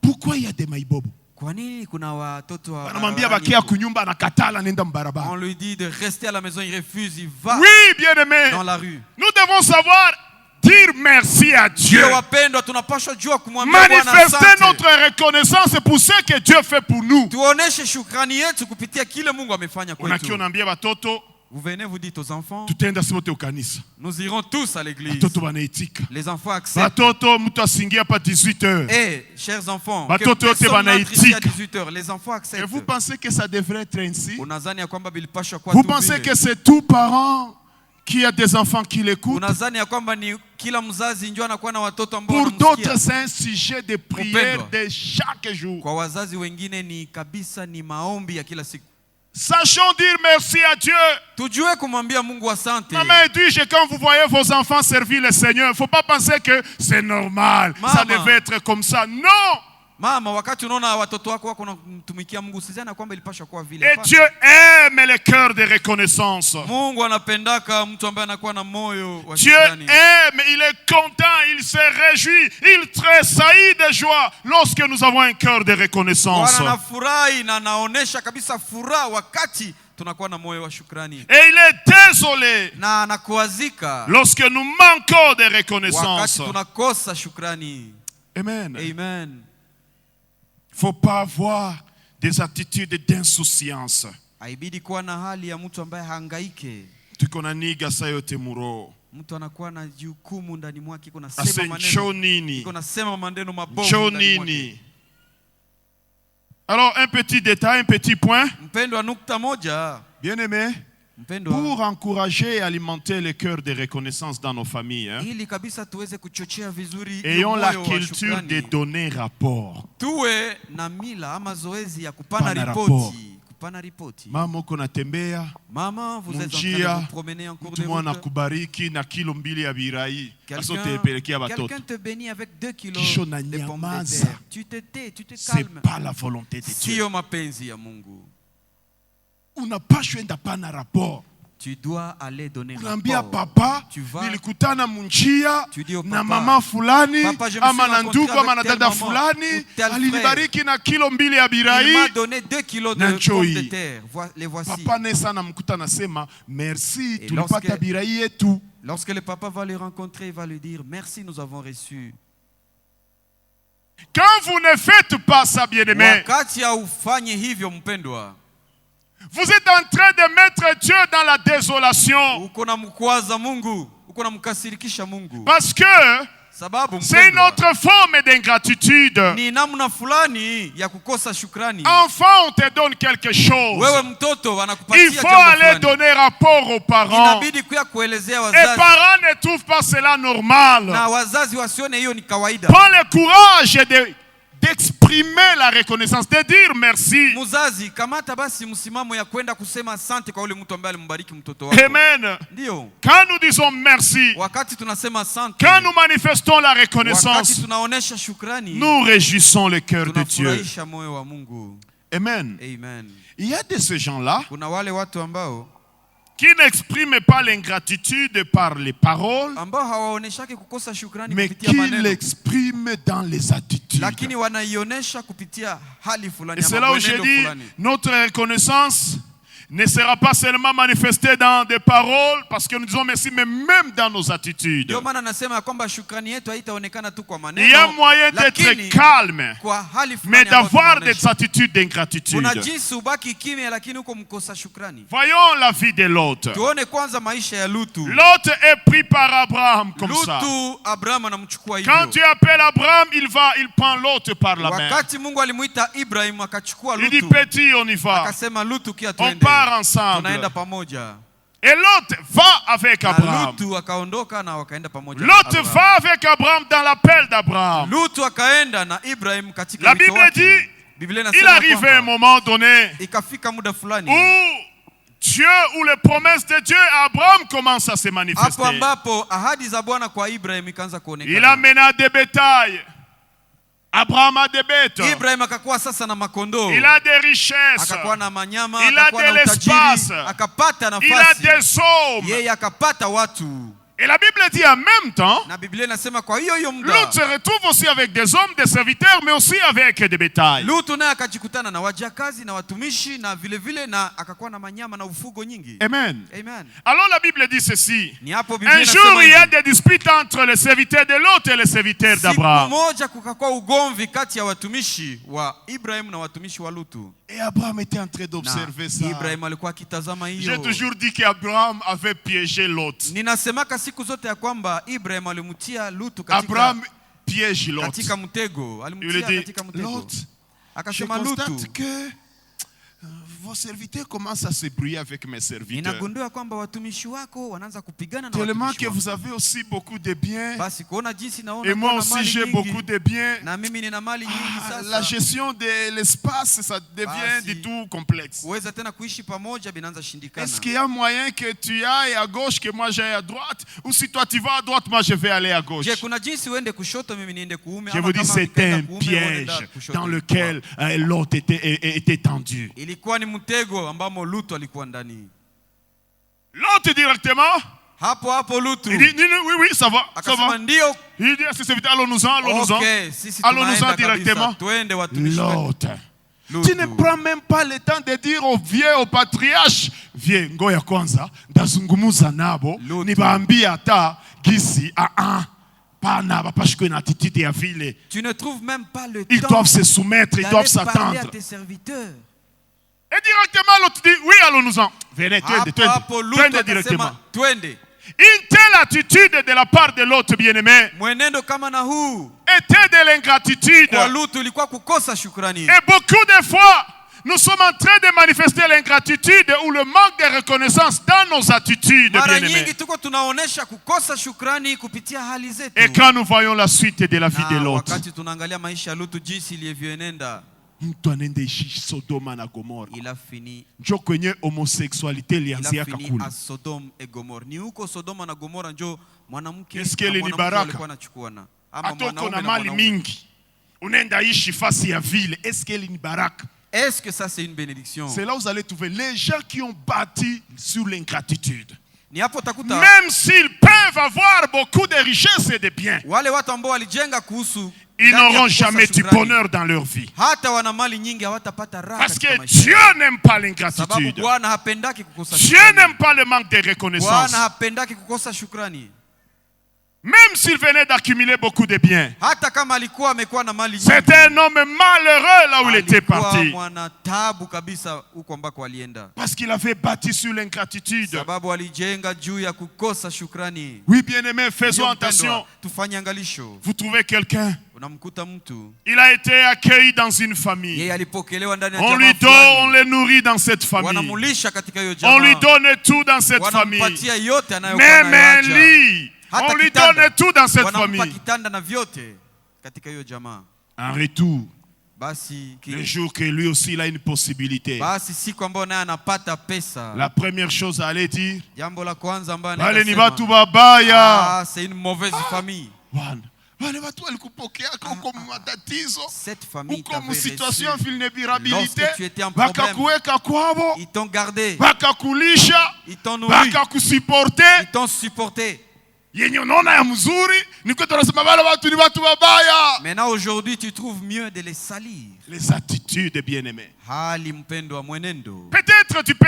Pourquoi il y a des maïbobo? Kwa nini kuna watoto wa Wanamwambia bakia kunyumba anakatala nenda mbarabara. On lui dit de rester à la maison, il refuse, il va Oui, bien-aimé. dans la rue. Nous devons savoir dire merci à Dieu. Wapendwa, tunapaswa jua kumwambia Bwana Manifester asante. notre reconnaissance pour ce que Dieu fait pour nous. Tuoneshe shukrani yetu kupitia kile Mungu amefanya kwetu. Unakiwa naambia watoto Vous venez, vous dites aux enfants, tutaenda sote ukanisa. nous irons tous à l'église. Watoto wanaitika. Les enfants acceptent. Watoto mtu asingia pa 18h. Eh, chers enfants, que Watoto wote personne n'entre ici à wanaitika. 18h. Les enfants Et acceptent. vous pensez que ça devrait être ainsi? Unadhani ya kwamba bilipashwa kwa Vous tu pensez vile? que c'est tout parent qui a des enfants qui l'écoutent? Unadhani ya kwamba ni kila mzazi ndio anakuwa na watoto ambao Pour wanamsikia? d'autres, c'est un sujet de prière de chaque jour. Kwa wazazi wengine ni kabisa ni maombi ya kila siku. Sachons dire merci à Dieu. Tujue kumwambia Mungu asante. Maman dit, quand vous voyez vos enfants servir le Seigneur, il ne faut pas penser que c'est normal. Mama. Ça devait être comme ça. Non! Mama, wakati unaona watoto wako wako kumtumikia Mungu, usizani kwamba ilipaswa kuwa vile. Et Dieu aime le cœur de reconnaissance. Mungu anapendaka mtu ambaye anakuwa na moyo wa Dieu shukrani. aime, il est content, il se réjouit, il tressaillit de joie lorsque nous avons un cœur de reconnaissance. Bwana anafurahi na anaonesha kabisa furaha wakati tunakuwa na moyo wa shukrani. Et il est désolé Na anakuazika lorsque nous manquons de wakati reconnaissance. tunakosa shukrani. Amen. Amen. Il ne faut pas avoir des attitudes d'insouciance. Haibidi kuwa na hali ya mtu ambaye hangaike. Tuko na niga saa yote muro. Mtu anakuwa na jukumu ndani mwake, kuna Ase sema ncho maneno. nini? Kuna sema maneno mabovu Ncho ndani mwake. nini? Alors un petit détail, un petit point. Mpendwa, nukta moja. Bien-aimé, Mpendwa, pour encourager et alimenter le cœur de reconnaissance dans nos familles, hein, ili kabisa tuweze kuchochea vizuri ayons la moyo wa culture shukrani. de donner rapport. Tuwe na mila ama zoezi ya kupana Kupana rapport. ripoti. Kupana ripoti. Mama uko natembea, Mama, vous êtes en train munjia, de vous promener en cours de mtu mwana route. kubariki na kilo mbili ya birai. Aso Quelqu'un tepelekea batoto. quelqu'un te bénit avec 2 kilos Kisho de pommes de nanyamaza. terre. Tu te tais, tu te C'est calmes. pas la volonté de Dieu. Sio mapenzi ya Mungu. Unapashwa enda pana rapport. Tu dois aller donner Unaambia rapport. papa, Tu vas- nilikutana munjia Tu dis au na papa, mama fulani papa, je me ama suis na rencontré ndugu ama avec na tel dada maman fulani ou tel alinibariki na kilo mbili ya Il m'a birai. donné 2 kilos de Na pommes njoi. de terre. Les voici. Papa ne sana mkuta nasema merci, Et tulipata lorsque- birai yetu. Lorsque le papa va le rencontrer, il va lui dire merci, nous avons reçu. Quand vous ne faites pas ça, bien-aimé, Wakati haufanyi hivyo mpendwa, vous êtes en train de mettre Dieu dans la désolation. uko na mkwaza Mungu, uko na mkasirikisha Mungu. Parce que Sababu c'est une autre forme d'ingratitude. ni namna fulani ya kukosa shukrani. Enfant, on te donne quelque chose. Wewe mtoto wanakupatia Il jambo faut aller fulani. donner rapport aux parents. Inabidi kuya kuelezea Et wazazi. parents ne trouvent pas cela normal. Na wazazi wasione hiyo ni kawaida. Prends le courage d'exprimer la reconnaissance, de dire merci. Muzazi, kamata basi msimamo ya kwenda kusema asante kwa ule mtu ambaye alimbariki mtoto wako. Amen. Ndio. Quand nous disons merci, Wakati tunasema asante, quand nous manifestons la wakati reconnaissance, tunaonesha shukrani, nous réjouissons le cœur de Dieu. tunafurahisha moyo wa Mungu. Amen. Amen. Il y a de ces gens-là Kuna wale watu ambao qui n'expriment pas l'ingratitude par les paroles, ambao hawaoneshaki kukosa shukrani mais kupitia qui maneno, l'expriment dans les attitudes. lakini wanaionesha kupitia hali fulani Et ya c'est là où j'ai mwenendo dit, fulani. notre reconnaissance ne sera pas seulement manifestée dans des paroles, parce que nous disons merci, mais même dans nos attitudes. Ndio maana nasema ya kwamba shukrani yetu haitaonekana tu kwa Il y a maneno, moyen d'être lakini calme, kwa hali mais fulani ambayo d'avoir tunaonesha. des attitudes d'ingratitude. Kuna jinsi ubaki kimya lakini uko mkosa shukrani. Voyons la vie de Lot. Tuone kwanza maisha ya Lutu. Lot est pris par Abraham comme ça. Lutu Abraham anamchukua Quand hivyo. tu appelles Abraham, il prend Lot par la main. Wakati Mungu alimuita Ibrahim akachukua Il dit, Lutu. petit, on y va. Akasema Lutu kia On tuende. part ensemble. Tunaenda pamoja. Et Lot va avec Na Abraham. Lutu akaondoka na wakaenda pamoja. na Lot Abraham. va avec Abraham dans l'appel d'Abraham. Lutu akaenda na Ibrahim katika La wito Bible wake. dit, Biblia il inasema arrive un kwamba moment donné ikafika muda fulani où Dieu, où les promesses de Dieu à Abraham commencent à se hapo manifester. ambapo ahadi za Bwana kwa Ibrahim ikaanza Il kuonekana. amena des bétails. Abraham a des bêtes. Ibrahim akakuwa sasa na makondoo. Il a des richesses. Akakuwa na manyama, Il a akakuwa na de l'espace. utajiri, akapata Il a nafasi. des hommes. Yeye akapata watu. Et la Bible dit en même temps, Na Biblia inasema kwa hiyo muda Lot se retrouve aussi avec des hommes, des serviteurs, mais aussi avec des bétails. Lutu naye akajikutana na wajakazi na watumishi na vile vile na akakuwa na manyama na ufugo nyingi. Amen. Amen. Alors la Bible dit ceci. Ni hapo Biblia Un jour, inasema il y a hivi. des disputes entre les serviteurs de Lot et les serviteurs Siku d'Abraham. moja kukakuwa ugomvi kati ya watumishi wa Ibrahim na watumishi wa Lutu. Et Abraham était en train d'observer Na ça. Ibrahim alikuwa akitazama J'ai hiyo. toujours dit qu'Abraham avait piégé Lot. Ninasemaka siku zote ya kwamba Ibrahim alimtia Lutu katika Abraham piège Lot. katika mtego. Il lui Alimtia dit, katika mtego. Lot, je Akasema Lutu, constate que vos serviteurs commencent à se brouiller avec mes serviteurs. ninagundua kwamba watumishi wako wanaanza kupigana na Tellement watumishi que wangu. vous avez aussi beaucoup de biens. Basi kuona jinsi naona Et moi kuna aussi mali j'ai nyingi, beaucoup de biens. na mimi nina mali nyingi La sasa. gestion de l'espace, ça devient Basi. du tout complexe. Kuweza tena kuishi pamoja binaanza shindikana. Est-ce qu'il y a moyen que tu ailles à gauche, que moi j'aille à droite? Ou si toi tu vas à droite, moi je vais aller à gauche? Je, kuna jinsi uende kushoto mimi niende kuume, Je ama vous dis, kama c'est nikaenda un kuume, wewe piège nenda kushoto. dans lequel Lot était tendu. Ilikuwa ni mtego ambamo Lutu alikuwa ndani. Lot directement, Hapo Lutu il dit, oui, oui, ça va, ça akasema va. ndio. Il dit à ses serviteurs, allons-nous-en, allons-nous-en. Okay, sisi Allons-nous-en tunaenda directement. kabisa. Tuende watumishi wetu. Lot, Lutu. tu ne prends même pas le temps de dire au vieux, au patriarche, vieux, ngoya kwanza, ndazungumuza nabo, Lutu. nibaambia ata gisi pana bapashikwe na attitude ya vile. Tu ne trouves même pas le Ils temps doivent se soumettre, ils doivent d'aller parler à s'attendre. tes serviteurs. Et directement l'autre dit, oui, allons-nous-en. Venez, Hapo Lutu twende directement. akasema twende. Une telle attitude de la part de l'autre bien-aimé Mwenendo kama na huu était de l'ingratitude. kwa Lutu ilikuwa kukosa shukrani. Et beaucoup de fois, nous sommes en train de manifester l'ingratitude ou le manque de reconnaissance dans nos attitudes, Mara bien-aimés. nyingi tuko tunaonesha kukosa shukrani kupitia hali zetu. Et quand nous voyons la suite de la vie de Na l'autre, wakati tunaangalia maisha ya Lutu jinsi ilivyoenenda, mtu anaenda ishi Sodoma na Gomora. il a fini Njo kwenye homosexualité ilianzia à kule. Sodome et Gomorrhe. Ni huko Sodoma na Gomora njo mwanamke Est-ce que na ile ni mwanamke baraka? walikuwa wanachukuana. Ama Atoko mwanaume na na mali mwanaume. mingi, unaenda ishi fasi ya ville. Est-ce que ni baraka? Est-ce que ça c'est une bénédiction? C'est là où vous allez trouver les gens qui ont bâti sur l'ingratitude. Ni hapo utakuta Même s'ils peuvent avoir beaucoup de richesses et de biens, wale watu ambao walijenga kuhusu ils ndani ya n'auront kukosa jamais du shukrani. bonheur dans leur vie. Hata wana mali nyingi hawatapata raha Parce katika que maisha. Dieu n'aime pas Sababu l'ingratitude. Bwana hapendaki kukosa Dieu shukrani. n'aime pas le manque de reconnaissance. Bwana hapendaki kukosa shukrani. Même s'il venait d'accumuler beaucoup de biens. hata kama alikuwa amekuwa na mali nyingi, C'était un homme malheureux là où il était parti. alikuwa mwana taabu kabisa huko ambako alienda, Parce qu'il avait bâti sur l'ingratitude. sababu alijenga juu ya kukosa shukrani. Oui, bien-aimés, faisons Ndio attention. mpendwa, tufanye angalisho. Vous trouvez quelqu'un, Unamkuta mtu il a été accueilli dans une famille. yeye alipokelewa ndani ya On jamaa lui donne, on fulani, le nourrit dans cette famille. wanamulisha katika hiyo On lui jamaa, donne tout dans cette famille. wanampatia yote anayokuwa Même un nayo. lit. Hata On lui kitanda, donne tout dans cette wanampa famille. kitanda na vyote katika hiyo jamaa. En retour, Basi le jour que lui aussi il a une possibilité, basi siku ambayo naye anapata pesa, la première chose à aller dire, jambo la kwanza ambayo bale ni anasema, batu babaya. c'est une mauvaise famille. Bwana, wale watu walikupokea uko matatizo, Cette famille uko t'avait situation reçu. vulnerabilité, Lorsque tu étais en problème, bakakuweka kwabo, ils t'ont gardé, bakakulisha, ils t'ont nourri, bakakusuporte. ils t'ont supporté. Yenye unaona ya mzuri ni kwa tunasema wale watu ni watu babaya. Maintenant aujourd'hui tu trouves mieux de les salir. Les attitudes, bien-aimés. Hali mpendwa, mwenendo. Peut-être tu peux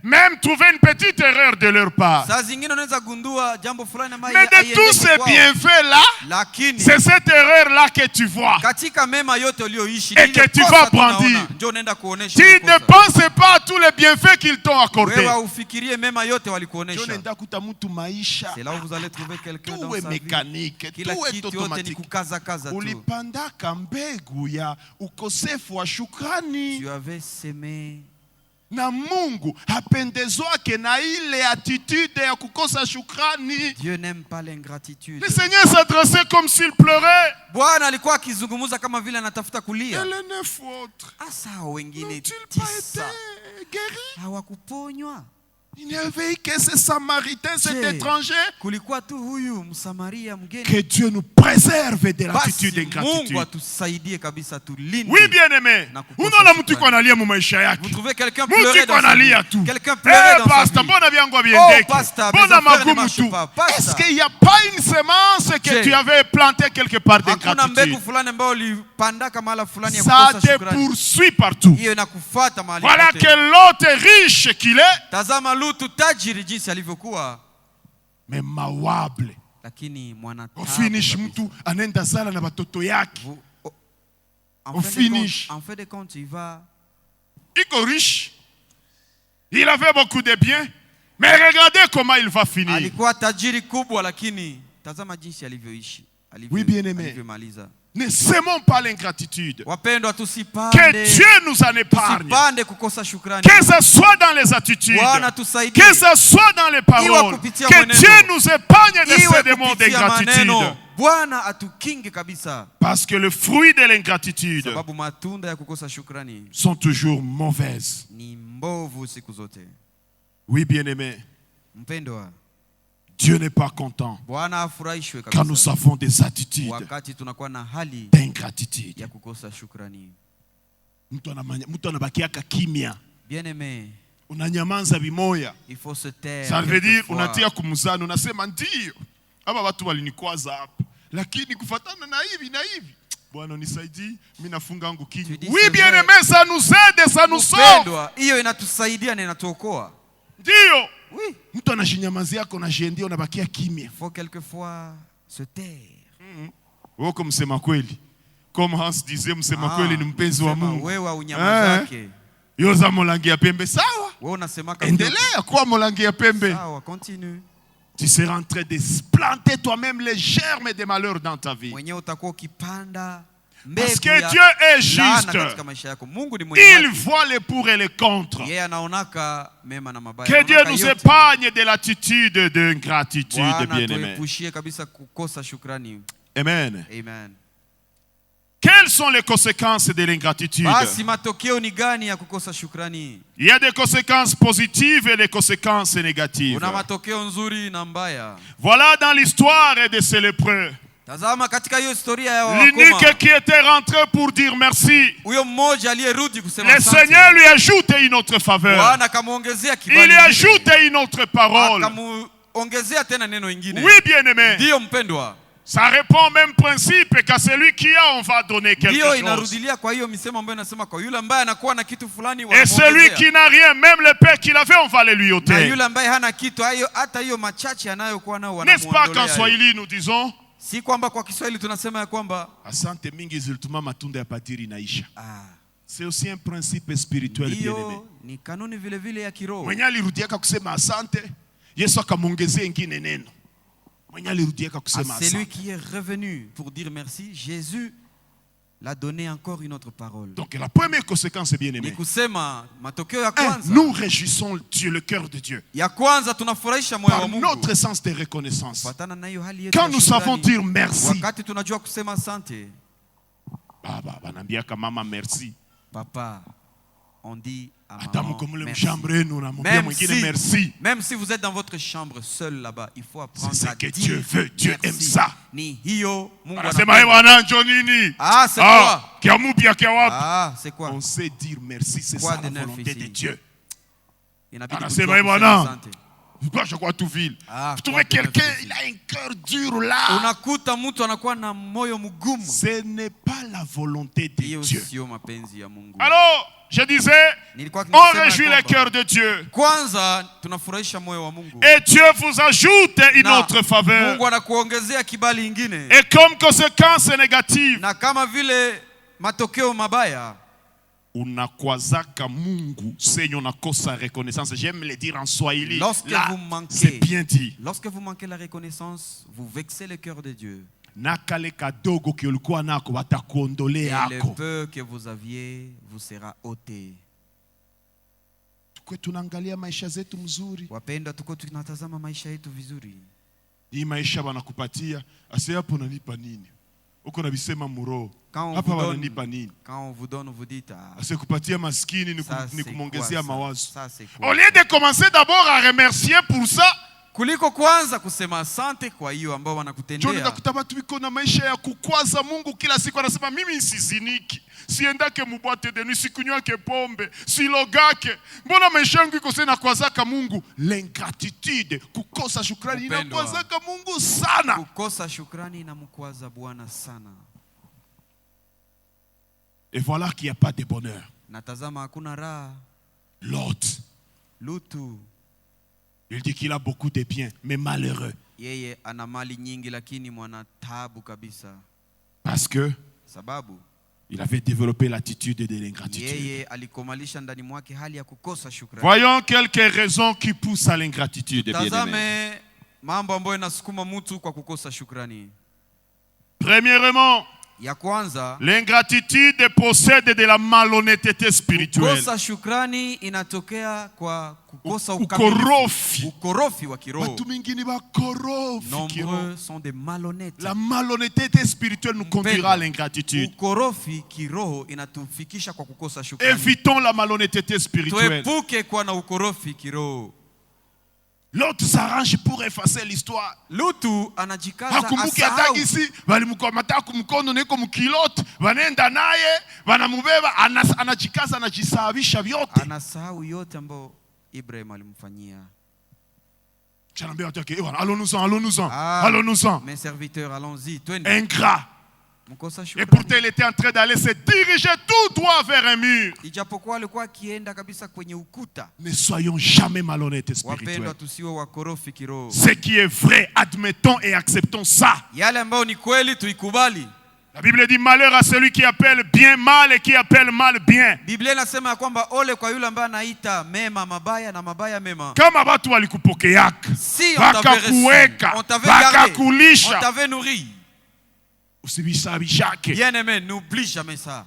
même trouver une petite erreur de leur part. Saa zingine unaweza gundua jambo fulani ambayo Mais de tous ces bienfaits-là, lakini c'est cette erreur-là que tu vois. katika mema yote ulioishi Et que tu vas brandir. ndio unaenda kuonesha. Tu ne penses pas à tous les bienfaits qu'ils t'ont accordés. Wewe ufikirie mema yote walikuonesha. C'est là où vous allez trouver quelqu'un dans tout est sa vie. mécanique, Kila tout est kitu yote automatique. ni kukaza kaza tu. Ulipandaka mbegu ya ukosefu wa shukrani. Tu avais semé. Na Mungu hapendezwake na ile attitude ya kukosa shukrani. Dieu n'aime pas l'ingratitude. Le Seigneur s'adressait comme s'il pleurait. Bwana alikuwa akizungumza kama vile anatafuta kulia. Et les 9 autres, Asa wengine n'ont-ils pas été 9 guéris? hawakuponywa. Il n'y avait que ce Samaritain, cet Je, étranger. kulikuwa tu huyu Msamaria Que mgeni. Dieu nous préserve de l'attitude Basi Mungu d'ingratitude. atusaidie kabisa tulinde. Oui, bien-aimé. Na kukosa Unaona mtu shukrani. iko analia mu maisha Vous yake. trouvez quelqu'un Mtu pleurer iko dans sa analia vie. tu. Quelqu'un pleurer dans sa Pastor, vie. mbona vyangu Oh, haviendeki? pastor, mes Mbona affaires ne magumu marchent tu? pas. Pastor. Est-ce qu'il n'y a pas une semence que Je. tu avais plantée quelque part Hakuna mbegu d'ingratitude? fulani ambayo ulipandaka mahala fulani ya Ça kukosa te shukrani. poursuit partout. Hiyo inakufuata mahali Voilà pote. que l'autre riche qu'il est, Tazama Lutu tajiri jinsi alivyokuwa, mais mawable. lakini mwana Au finish mtu anaenda sala na watoto yake. en Au finish. fait de compte, il va. Iko riche. Il avait beaucoup de biens. Mais regardez comment il va finir. Alikuwa tajiri kubwa, lakini tazama jinsi alivyoishi. Oui, bien-aimé. Alivyomaliza. Ne semons pas l'ingratitude. Wapendwa, Que tusipande. Dieu nous en épargne. Tusipande kukosa shukrani. Que ce soit dans les attitudes. Bwana tusaidie. Que ce soit dans les paroles. kupitia Que mwenendo. Dieu nous épargne de Iwe ces démons kupitia d'ingratitude. maneno. Bwana atukinge kabisa, Parce que le fruit de l'ingratitude sababu matunda ya kukosa shukrani sont toujours mauvaises. ni mbovu siku zote. Oui, bien-aimé. Mpendwa, Dieu n'est pas content Bwana afurahishwe quand nous kabisa avons des attitudes wakati tunakuwa na hali d'ingratitude. ya kukosa shukrani. Mtu anabakiaka kimya. Bien-aimé, Unanyamanza vimoya. il faut se taire. Ça veut dire quelquefois. unatia kumzani, unasema ndio. Hapa watu walinikwaza hapa. Lakini kufuatana na hivi na hivi. Bwana unisaidie, mimi nafunga yangu kinywa. Tu dis Oui, c'est bien-aimé, vrai. ça nous aide, ça nous sauve. Mpendwa, hiyo inatusaidia na inatuokoa. Ndio. Oui, Mtu anashinyamazia yako na jendia unabakia kimya. il faut quelquefois se taire. Wako msema kweli. Comme Hans disait, msema kweli ni mpenzi wa sema Mungu. wewe unyamazake. Yoza molangia pembe, sawa. Wewe unasemaka Endelea kuwa molangia pembe. sawa, continue. Tu seras en train de planter toi-même les germes des malheurs dans ta vie. Mwenyewe utakuwa ukipanda Parce mbegu que ya Dieu est laana juste. katika maisha yako. Mungu ni mwenye Il haki. voit les pour et les contre. Yeye anaonaka mema na mabaya. Que Dieu Anaonaka nous yote. épargne de l'attitude d'ingratitude, Bwana bien-aimés. tuepushie kabisa kukosa shukrani. Amen. Amen. Quelles sont les conséquences de l'ingratitude? Basi matokeo ni gani ya kukosa shukrani? Il y a des conséquences positives et des conséquences négatives. Kuna matokeo nzuri na mbaya. Voilà dans l'histoire de ces lépreux. Tazama katika hiyo historia ya wakoma. L'unique qui était rentré pour dire merci. Huyo mmoja aliyerudi kusema Le asante. Seigneur lui ajoute une autre faveur. Bwana akamuongezea Il kibali lui kingine. ajoute une autre parole. Akamuongezea tena neno ingine. Oui, bien-aimé. Ndio mpendwa. Ça répond au même principe qu'à celui qui a, on va donner quelque Hiyo chose. inarudilia kwa hiyo misemo ambayo inasema kwa yule ambaye anakuwa na kitu fulani Et celui qui n'a rien, même le peu qu'il avait, on va le lui na ôter. yule ambaye hana kitu hata hiyo machache anayokuwa nao N'est-ce pas qu'en wanamuondolea. Swahili nous disons Si kwamba kwa Kiswahili tunasema ya kwamba asante mingi zilituma matunda ya padiri inaisha. C'est aussi un principe spirituel bien-aimé. hiyo ni kanuni vile vile ya kiroho. Mwenye alirudiaka kusema asante, Yesu akamwongezea ingine neno. Mwenye alirudiaka kusema À celui asante. qui est revenu pour dire merci, Jésus l'a donné encore une autre parole. Donc la première conséquence, Ni bien-aimé, kusema matokeo ya kwanza. nous réjouissons Dieu, le cœur de Dieu, Ya kwanza tunafurahisha moyo wa par Mungu. notre sens de reconnaissance. Kufuatana na hiyo hali yetu Quand ya nous savons shukrani. dire merci, Wakati tunajua kusema asante, baba banambiaka mama merci. papa, on dit à Hata maman mko mule merci. mshambre yenu unamwambia mwingine merci. Même si vous êtes dans votre chambre seul là-bas, il faut apprendre C'est ce à que dire Dieu veut. Dieu aime merci. ça. Ni hiyo Mungu Anasema anapenda. bwana njo nini? Ah, c'est quoi? Kia mupya kia wapi? Ah, c'est quoi? On sait dire merci, c'est Quoi ça la de neuf volonté ici? de Dieu. Inabidi Anasema kujua kusema bwana. asante. Pourquoi je crois tout ville? Ah, Vous trouvez quoi de quelqu'un, neuf ici? il a un cœur dur là. Unakuta mtu anakuwa na moyo mgumu. Ce n'est pas la volonté de Hiyo Dieu. sio mapenzi ya Mungu. Alors, je disais, Nilikuwa on nikisema réjouit kwamba, le cœur de Dieu. kwanza tunafurahisha moyo wa Mungu. Et Dieu vous ajoute une Na autre faveur. Mungu anakuongezea kibali ingine. Et comme conséquence négative, Na kama vile matokeo mabaya, unakwazaka Mungu senye unakosa reconnaissance. J'aime le dire en Swahili. lorsque Là, vous manquez, c'est bien dit. lorsque vous manquez la reconnaissance, vous vexez le cœur de Dieu. Na kale kadogo ke ulikuwa nako Et watakuondolea le yako. peu que vous aviez vous sera ôté. Tukwe tunaangalia maisha zetu mzuri. Wapendwa, tuko tunatazama maisha yetu vizuri. Hii maisha wanakupatia, ase hapo unanipa nini? Uko na bisema muro. Quand Hapa wananipa nini? on vous donne, vous dites, ah, Ase kupatia maskini ni ça, c'est kumongezea quoi, mawazo. ça, c'est quoi? Au lieu de commencer d'abord à remercier pour ça, Kuliko kwanza kusema asante kwa hiyo ambao John wanakutendea. ndakuta watu wiko na maisha ya kukwaza Mungu kila siku, anasema mimi siziniki, siendake mubwate de nuit, sikunywake pombe, silogake. Mbona maisha yangu iko sana kwazaka Mungu? L'ingratitude, kukosa shukrani inakwazaka Mungu sana. Kukosa shukrani inamkwaza Bwana sana. Et voilà qu'il n'y a pas de bonheur. Natazama hakuna raha. L'autre, Lutu il dit qu'il a beaucoup de biens, mais malheureux. yeye ana mali nyingi lakini mwana taabu kabisa. Parce que Sababu il avait développé l'attitude de l'ingratitude. yeye alikomalisha ndani mwake hali ya kukosa shukrani. Voyons quelques raisons qui poussent à l'ingratitude. bien-aimés. Tazame mambo ambayo inasukuma mtu kwa kukosa shukrani. Premièrement, Ya kwanza, l'ingratitude possède de la malhonnêteté spirituelle. kukosa shukrani inatokea kwa kukosa Ukorofi. ukorofi wa kiroho. Watu mingine bakorofi kiroho. Nombreux sont des malhonnêtes. La malhonnêteté spirituelle nous conduira à l'ingratitude. Ukorofi kiroho inatufikisha kwa kukosa shukrani. Évitons la malhonnêteté spirituelle. Tuepuke kuwa na ukorofi kiroho. L'autre s'arrange pour effacer l'histoire. Lutu anajikaza Hakumbuki asahau. hatagisi walimkamata kumkono niko mkilot wanaenda naye wanamubeba anajikaza anajisababisha vyote. Anasahau yote ambayo Ibrahim alimfanyia. Chanaambia watu wake, allons-nous-en, allons-nous-en, Ah, allons-nous-en. mes serviteurs, allons-y. Twende. Ingrat. Mkosa Et shukrani. pourtant il était en train d'aller se diriger tout droit vers un mur. Ijapokuwa alikuwa akienda kabisa kwenye ukuta. Ne soyons jamais malhonnêtes spirituels. Wapendwa, tusiwe wakorofi kiroho. Ce qui est vrai, admettons et acceptons ça. Yale ambayo ni kweli tuikubali. La Bible dit malheur à celui qui appelle bien mal et qui appelle mal bien. Biblia inasema ya kwamba ole kwa yule ambaye anaita mema mabaya na mabaya mema. Kama watu walikupokeaka, Si on t'avait reçu, wakakuweka, on t'avait gardé, on wakakulisha, t'avait nourri. usibishabishake. Bien-aimé, n'oublie jamais ça.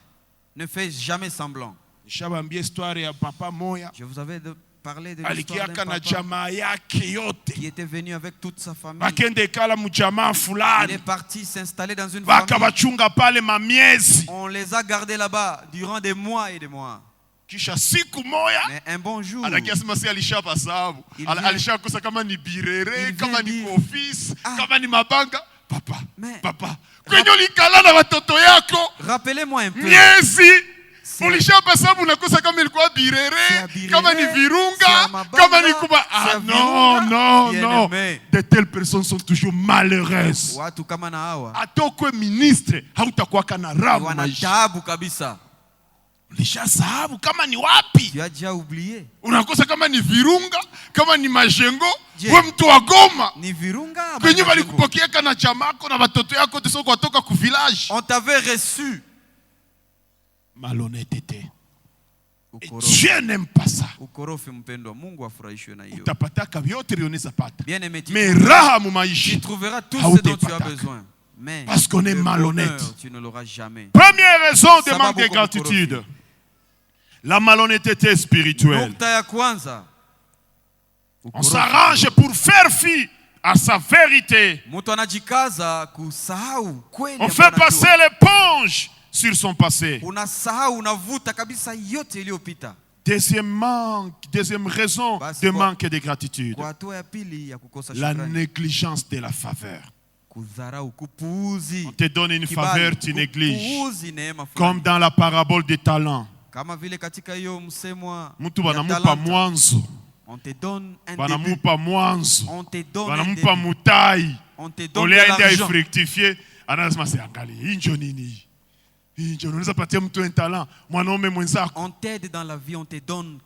Ne fais jamais semblant. Nishabambia histoire ya papa moya. Je vous avais parlé de l'histoire Alikiaka d'un na papa jamaa yake yote. qui était venu avec toute sa famille. Bakende kala mjamaa Il fulani. est parti s'installer dans une famille. Bakabachunga pale mamiezi. On les a gardés là-bas durant des mois et des mois. Kisha siku moya Mais un bon jour, anakiasema si alishapasabu. Il vient- Alishakosa kama ni birere, Il kama vient ni dire, office, ah, kama ni mabanga. Papa, mais- papa. Kwenye ulikala na watoto yako rappelez-moi un peu. miezi C'est- ulishapasabu unakosa kama ilikuwa birere. birere, kama ni virunga, kama ni kuba. Ah non. De telles personnes sont toujours malheureuses. Watu kama na hawa. Atokwe ministre, hautakuwa kana raha maisha. Wanataabu kabisa. Ulishasahabu kama ni wapi? Tu as déjà oublié. Unakosa kama ni virunga, kama ni majengo, wewe mtu wa Goma. Ni virunga. Kwenye walikupokea kana chamako na watoto yako tesoko watoka ku village. On t'avait reçu. Malhonnêteté. Dieu n'aime pas ça. Ukorofi mpendwa, Mungu afurahishwe na hiyo. Utapata vyote unaweza pata. Mais raha mu maisha. Tu trouveras tout ce dont tu as besoin. Mais parce qu'on est malhonnête. Tu ne l'auras jamais. Première raison de manque de gratitude. La malhonnêteté spirituelle. On s'arrange pour faire fi à sa vérité. On fait passer l'éponge sur son passé. Deuxième raison de manque de gratitude. La négligence de la faveur. On te donne une faveur, tu négliges. Comme dans la parabole des talents. Mtu banamupa mwanzo. On te donne un banamupa mwanzo. On te donne banamupa mutai. On te donne de l'argent. Fructifier. Anasema se angali. Injo nini? Injo unaweza patia mtu un talent. Mwanaume mwenzako. On t'aide dans la vie, on te donne.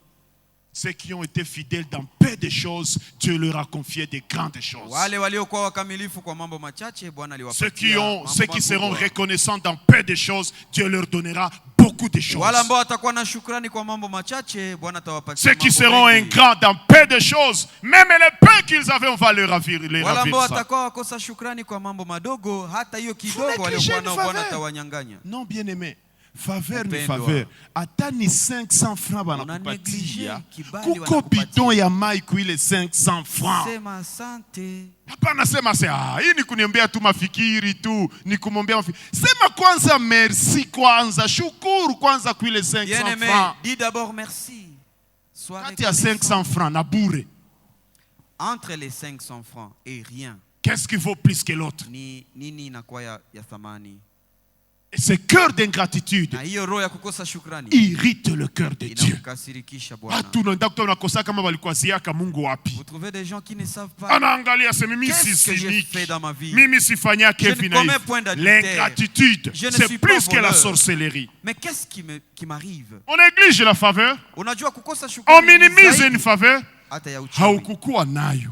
Ceux qui ont été fidèles dans peu de choses, Dieu leur a confié de grandes choses. Ceux qui seront reconnaissants dans peu de choses, Dieu leur donnera beaucoup de choses. Ceux qui seront ingrats dans peu de choses, même les peu qu'ils avaient, on va leur ravir ça. Non, bien aimé. Faveur ni faveur. Ata ni 500 francs banakupatia. Kuko bidon ya mai kuile 500 francs. Sema asante. Hapana sema hii ni kuniombea tu mafikiri tu, ni kumwombea mafikiri. Sema kwanza merci kwanza, shukuru kwanza kuile 500 francs. Dis d'abord merci. Kati ya 500 francs na bure. Entre les 500 francs et rien. Qu'est-ce qui vaut plus que l'autre? Nini inakuwa ya thamani? Et ce cœur d'ingratitude irrite le cœur de Dieu. Vous trouvez des gens qui ne savent pas qu'est-ce que j'ai fait dans ma vie. Je ne commets point d'adultère. L'ingratitude, c'est plus que la sorcellerie. Mais qu'est-ce qui m'arrive? On néglige la faveur. On minimise une faveur. Haukukuwa nayo.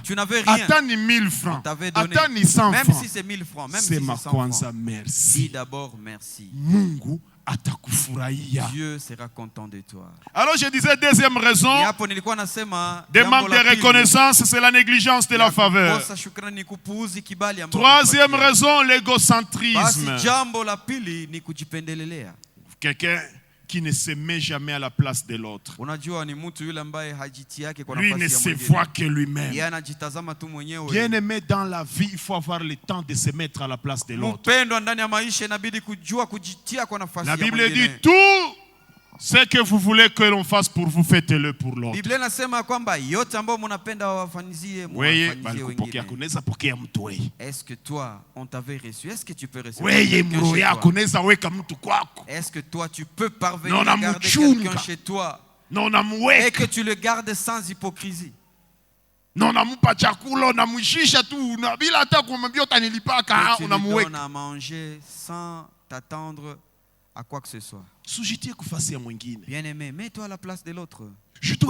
Tu n'avais rien. Attends 1000 francs. Attends 100 francs. Même si c'est 1000 francs. Même si c'est 100 francs. Merci. Dis d'abord merci. Mungu atakufurahia. Dieu sera content de toi. Alors je disais deuxième raison de manque de reconnaissance, c'est la négligence de la faveur. Troisième raison, l'égocentrisme. Quelqu'un qui ne se met jamais à la place de l'autre. Lui ne se voit que lui-même. Bien aimé dans la vie, il faut avoir le temps de se mettre à la place de l'autre. La Bible dit tout ce que vous voulez que l'on fasse pour vous, faites-le pour l'autre. Est-ce que toi, on t'avait reçu? Est-ce que tu peux recevoir? Est-ce que toi, tu peux parvenir à garder quelqu'un chez toi et que tu le gardes sans hypocrisie? Tu lui donnes à manger sans t'attendre à quoi que ce soit. Bien aimé, mets-toi à la place de l'autre. Parce que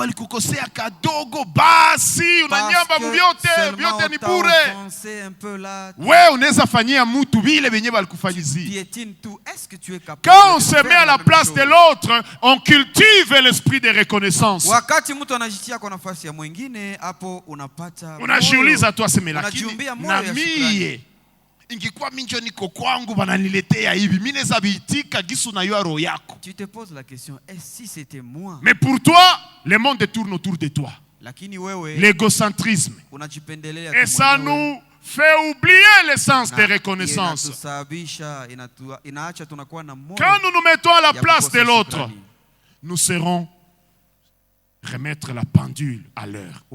seulement t'offensé un peu là. Est-ce que tu es capable? Quand on se met à la place de l'autre, on cultive l'esprit de reconnaissance. Unajiuliza tu aseme lakini na mie ingekuwa minjo niko kwangu bananiletea hivi mimi naweza biitika gisu na yo roho yako. Tu te poses la question, est-ce si c'était moi? Mais pour toi, le monde tourne autour de toi. L'égocentrisme. Et ça nous fait oublier l'essence de reconnaissance. Quand nous nous mettons à la place de l'autre, nous serons remettre la pendule à l'heure.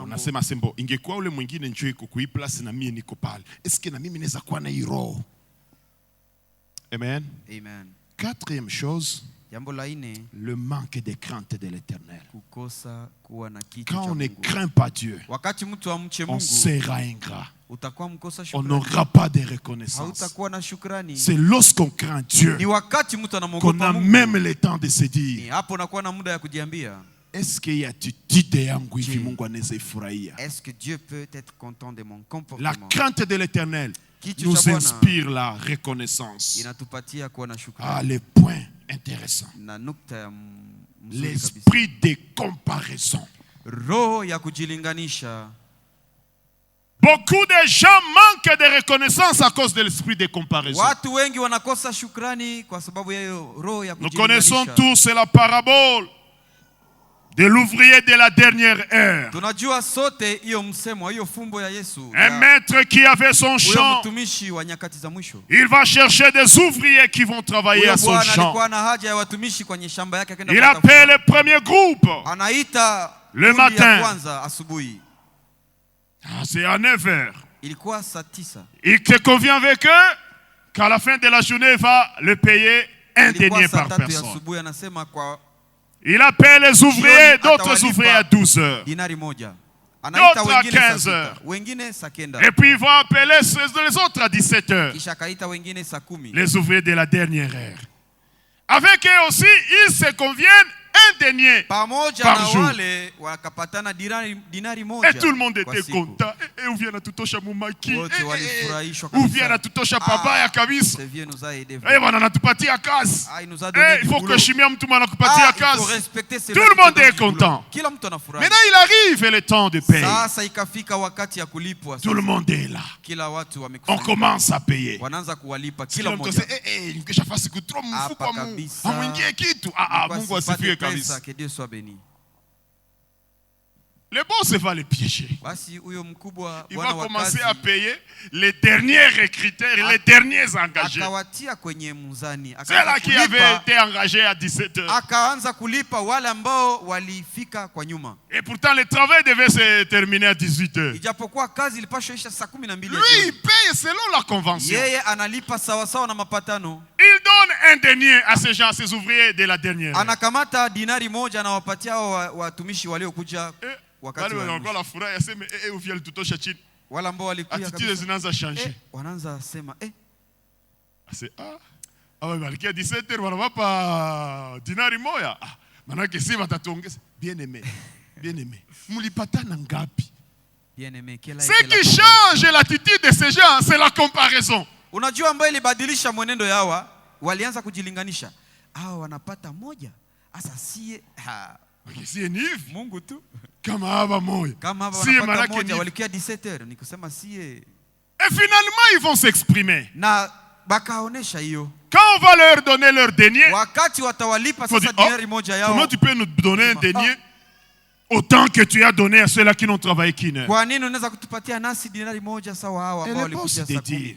Unasema sembo ingekuwa ule mwingine njoo iko kui place na mimi niko pale. Eske na mimi naweza kuwa na hii roho? Amen. Amen. Quatrième chose, Jambo la nne, le manque de crainte de l'Éternel. kukosa kuwa na kitu Quand cha on ne Mungu. craint pas Dieu, Wakati mtu amche on Mungu, sera ingrat. utakuwa mkosa On shukrani. n'aura pas de reconnaissance. Hautakuwa na shukrani. C'est lorsqu'on craint Dieu Ni wakati mtu qu'on anamwogopa a Mungu. même le temps de se Ni dire, hapo nakuwa na muda ya kujiambia, est-ce qu'il y a attitude yangu hivi Je- Mungu anaweza ifurahia? est-ce que Dieu peut être content de mon La comportement? crainte de l'Éternel Kitu nous cha Bwana inspire la reconnaissance. inatupatia kuwa na Ah, shukrani. le point intéressant. Na nukta ya mzuri kabisa. L'esprit de comparaison. Roho ya kujilinganisha. Beaucoup de gens manquent de reconnaissance à cause de l'esprit de comparaison. Watu wengi wanakosa shukrani kwa sababu ya hiyo roho ya Nous connaissons kujilinganisha. tous la parabole de l'ouvrier de la dernière heure. Tunajua sote hiyo msemo, hiyo fumbo ya Yesu. Un Ya maître qui avait son huyo champ, mtumishi wa nyakati za mwisho. il va chercher des ouvriers qui vont travailler Huyo à son bwana champ. alikuwa na haja ya watumishi kwenye shamba yake, akaenda Il kutafuta. appelle le premier groupe. Anaita Le kundi ya matin. kwanza asubuhi. Ah, c'est à 9 heures. Ilikuwa saa 9. Il te convient avec eux qu'à la fin de la journée, il va le payer un Ilikuwa denier saa par 3 ya personne. asubuhi, anasema kwa Il appelle les ouvriers, Jioni d'autres atawalipa ouvriers à 12 heures. dinari moja. Anaita D'autres à wengine saa 15 6, heures. wengine saa 9. Et puis il va appeler les autres à 17 heures. Kisha akaita wengine saa 10. Les ouvriers de la dernière heure. Avec eux aussi, ils se conviennent un denier. Pamoja Par na jour. wale wakapatana dinari moja. Et tout le monde kwa était siku. content. Et où vient tutosha mumaki? Wote walifurahishwa Où kabisa. vient tutosha pabaya kabisa? Ce vieux nous a aidé. Eh bwana natupatia kazi. Ah, il nous a donné Eh, du il faut boulot. kuheshimia mtu anakupatia Il faut kazi. respecter Tout le monde est content. Kila mtu anafurahi. Maintenant il arrive le temps de payer. Sasa ikafika wakati ya kulipwa. Tout le monde est là. Kila watu On wamekusanyika. commence à payer. Wanaanza kuwalipa Kila kila mtu mmoja. asema nikisha fasi kutro mfuko Hapa mu. kabisa. Amwingie kitu. Kwa Mungu sipate asifiwe pesa, kabisa. que Dieu soit béni. Le boss va le piéger. Basi huyo mkubwa Il va bwana wa commencer kazi à payer les derniers recruteurs, les derniers engagés. akawatia kwenye mzani. Ceux-là qui avaient été engagés à 17 heures. Akaanza kulipa wale ambao walifika kwa nyuma. Et pourtant, le travail devait se terminer à 18 heures. Ijapokuwa kazi ilipaswa isha saa 12. Lui, il paye selon la convention. Yeye analipa sawa sawa na mapatano. Il donne un denier à ces gens, à ces ouvriers de la dernière heure. Anakamata dinari moja na wapatia hao watumishi waliokuja wakati Wale wa wanakuwa mwisho. la furaha yaseme uvia litutosha chini. Wale ambao walikuja Attitude kabisa. zinaanza changer. Wanaanza sema C'est walikia 17 heures wanawapa dinari moya. Manake si watatuongeza. Bien aimé. Bien aimé. Mulipatana ngapi? bien aimé, quelle a Ce été la qui comparaison? change l'attitude de ces gens, c'est la comparaison. Unajua ambayo ilibadilisha mwenendo yawa, walianza kujilinganisha. Hao wanapata moja. Asa sie Si ni hivi Mungu tu. kama hapa moya. Kama hapa Si wanapata manake moja ni. walikia 17 heures, nikusema sie. Et finalement, ils vont s'exprimer. Na bakaonesha hiyo. Quand on va leur donner leur denier, Wakati watawalipa faut sasa dire, dinari moja yao. comment tu peux nous donner un denier autant que tu as donné à ceux-là qui n'ont travaillé qu'une heure? Kwa nini unaweza kutupatia nasi dinari moja sawa hao Et ambao le boss walikuja de saa dire, 10?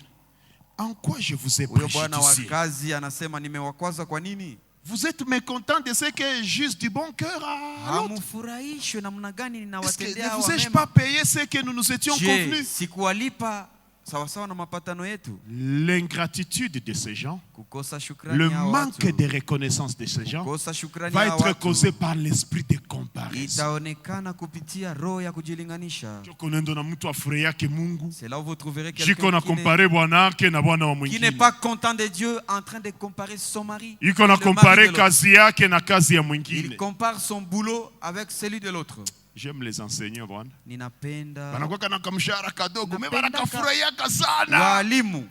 en quoi je vous ai Huyo bwana wa préjudicié? kazi anasema nimewakwaza kwa nini? Vous êtes mécontent de ce que est juste du bon cœur à l'autre? Hamufurahishwe namna gani Est-ce que ninawatendea ne hawa vous ai-je mema? pas payé ce que nous nous étions Je, convenus? sikuwalipa sawa sawa na mapatano yetu? L'ingratitude de ces gens, Kukosa shukrani le ya watu, manque de reconnaissance de ces gens kukosa shukrani va ya être watu causé par l'esprit de comparaison. itaonekana kupitia roho ya kujilinganisha. Tukonendo na mtu afurahiake Mungu, C'est là où vous trouverez jiko quelqu'un na qui n'est- compare bwana wake na bwana wa qui n'est mwingine, pas content de Dieu en train de comparer son mari. iko na et le mari compare de l'autre. kazi yake na kazi ya Il mwingine. compare son boulot avec celui de l'autre. J'aime les enseignants bwana, Ninapenda wanakuwa na kamshahara kadogo, mimi Napenda wanakafurahiaka sana. walimu.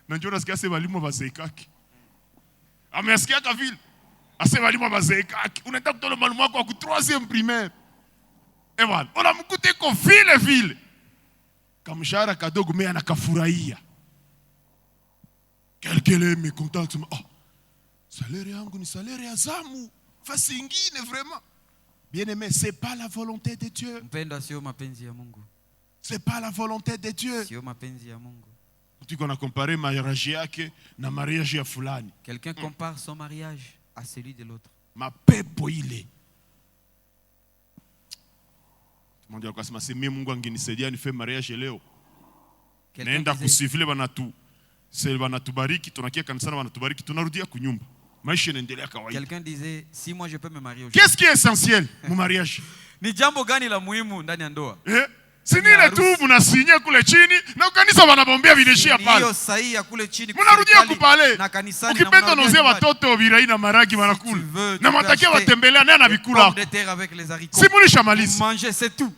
Na njoo nasikia sema walimu wazeekaki. Amesikiaka vile. Ase walimu wazeekaki. Unaenda kutoa mwalimu wako wa 3e primaire. Eh bwana, unamkuta iko vile vile. Kamshahara kadogo mimi anakafurahia. Quelqu'un est mécontent, tu me salaire yangu ni salaire ya zamu. Fasi ingine vraiment. Bien aimé, c'est pas la volonté de Dieu. Mpenda sio mapenzi ya Mungu. C'est pas la volonté de Dieu. Sio mapenzi ya Mungu. Tu qu'on a comparé mariage yake na mariage ya fulani. Quelqu'un compare son mariage à celui de l'autre. Mapepo ile. Tumondia akasema si mimi Mungu angenisaidia nife mariage leo. Quelqu'un Naenda disait, kusifile bana tu. c'est wanatubariki, tunakia kanisani wanatubariki, tunarudia kunyumba. Maisha yanaendelea kawaida. Quelqu'un disait, si moi je peux me marier aujourd'hui. Qu'est-ce qui est essentiel mu mariage? Ni jambo gani la muhimu ndani ya ndoa? Si nile tu mnasinye kule chini na kanisa wanabombea vineshia pale. Hiyo sahihi ya kule chini. Mnarudia kupale. Na kanisani ukipenda nozea watoto birai na maragi wanakula. Na matakia watembelea naye na vikula. Si mulishamaliza. Manger c'est tout.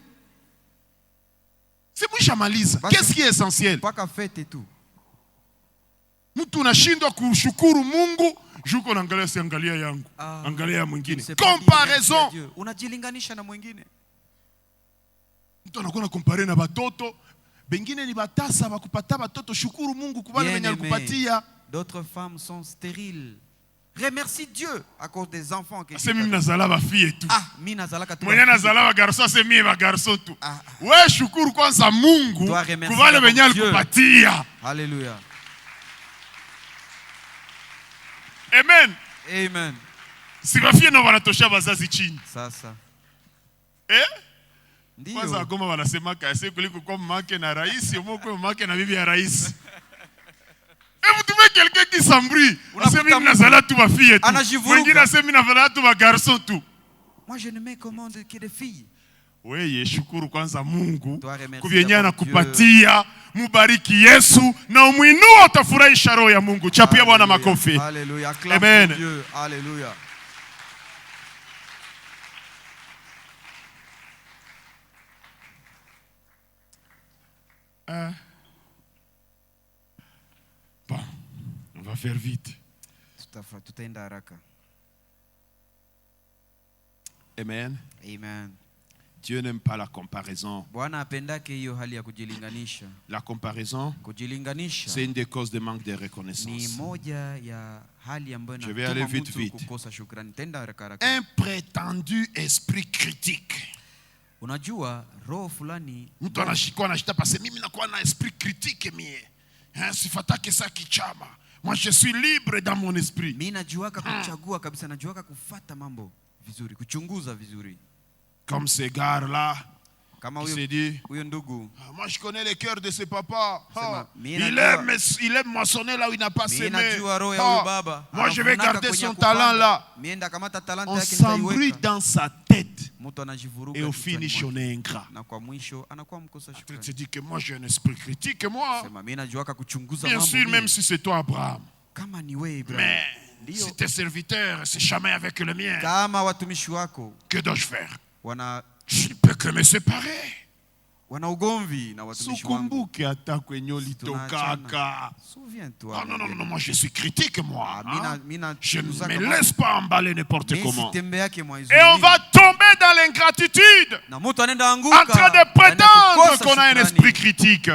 Si mulishamaliza. Qu'est-ce qui est essentiel? Paka fête et tout. Mtu unashindwa kushukuru Mungu, juko naangalia si angalia yangu. Angalia mwingine. Comparaison. Unajilinganisha na mwingine. Mtu anakuwa compare na watoto, bengine ni batasa bakupata watoto, shukuru Mungu kubali mwenye alikupatia. D'autres femmes sont stériles. Remercie Dieu à cause des enfants que c'est mimi nazala ba fille tout. Mimi nazala ka tu. Mwenye nazala ba garçon c'est mimi ba garçon tout. Wewe shukuru kwanza Mungu kubali mwenye alikupatia. Alléluia. Amen. Amen. Si ba fille no wanatosha bazazi chini. Sasa. Ndiyo. Kwanza goma wanasema kasi kuliko kwa mamake na rais, au kwa mamake na bibi ya rais. Vous trouvez quelqu'un qui s'embrouille? Asemi mimi nazala tu ba fille tu. Mwingine asemi nazala tu ba garçon tu. Moi je ne mets commande que des filles. Wewe shukuru kwanza Mungu kuvyenya na kupatia, mubariki Yesu na umuinua, utafurahisha roho ya Mungu. Chapia Bwana makofi. Alléluia. Acclame Dieu. Alléluia. Bon, on va faire vite. Tutaenda haraka. Amen. Amen. Dieu n'aime pas la comparaison. Bwana apendake hiyo hali ya kujilinganisha. La comparaison, kujilinganisha, c'est une des causes de manque de reconnaissance. Ni moja ya hali ambayo inatuma mtu kukosa shukrani. Tenda haraka haraka. Un prétendu esprit critique. Unajua roho fulani mtu anashikwa anashita pase mimi nakuwa na esprit critique mie. Sifatake sa kichama. Moi je suis libre dans mon esprit. Mimi najuaka kuchagua kabisa, najuaka kufuata mambo vizuri, kuchunguza vizuri. Comme ce gars-là, kama s'est dit, moi je connais le cœur de ce papa. Il aime moissonner là où il n'a pas semé. Moi je vais garder son talent là. On s'embrouille dans sa tête. Et au finish on est ingrat. Tu te dis que moi j'ai un esprit critique, moi. Bien sûr, même si c'est toi Abraham. Mais si tes serviteurs se chamaillent avec le mien, que dois-je faire? Je ne peux que me séparer. Soukumbuke hata kwenye ulitokaka. Souviens-toi. Non, moi je suis critique moi. Je ne me laisse pas emballer n'importe comment. Et on va tomber dans l'ingratitude. En train de prétendre qu'on a un esprit critique.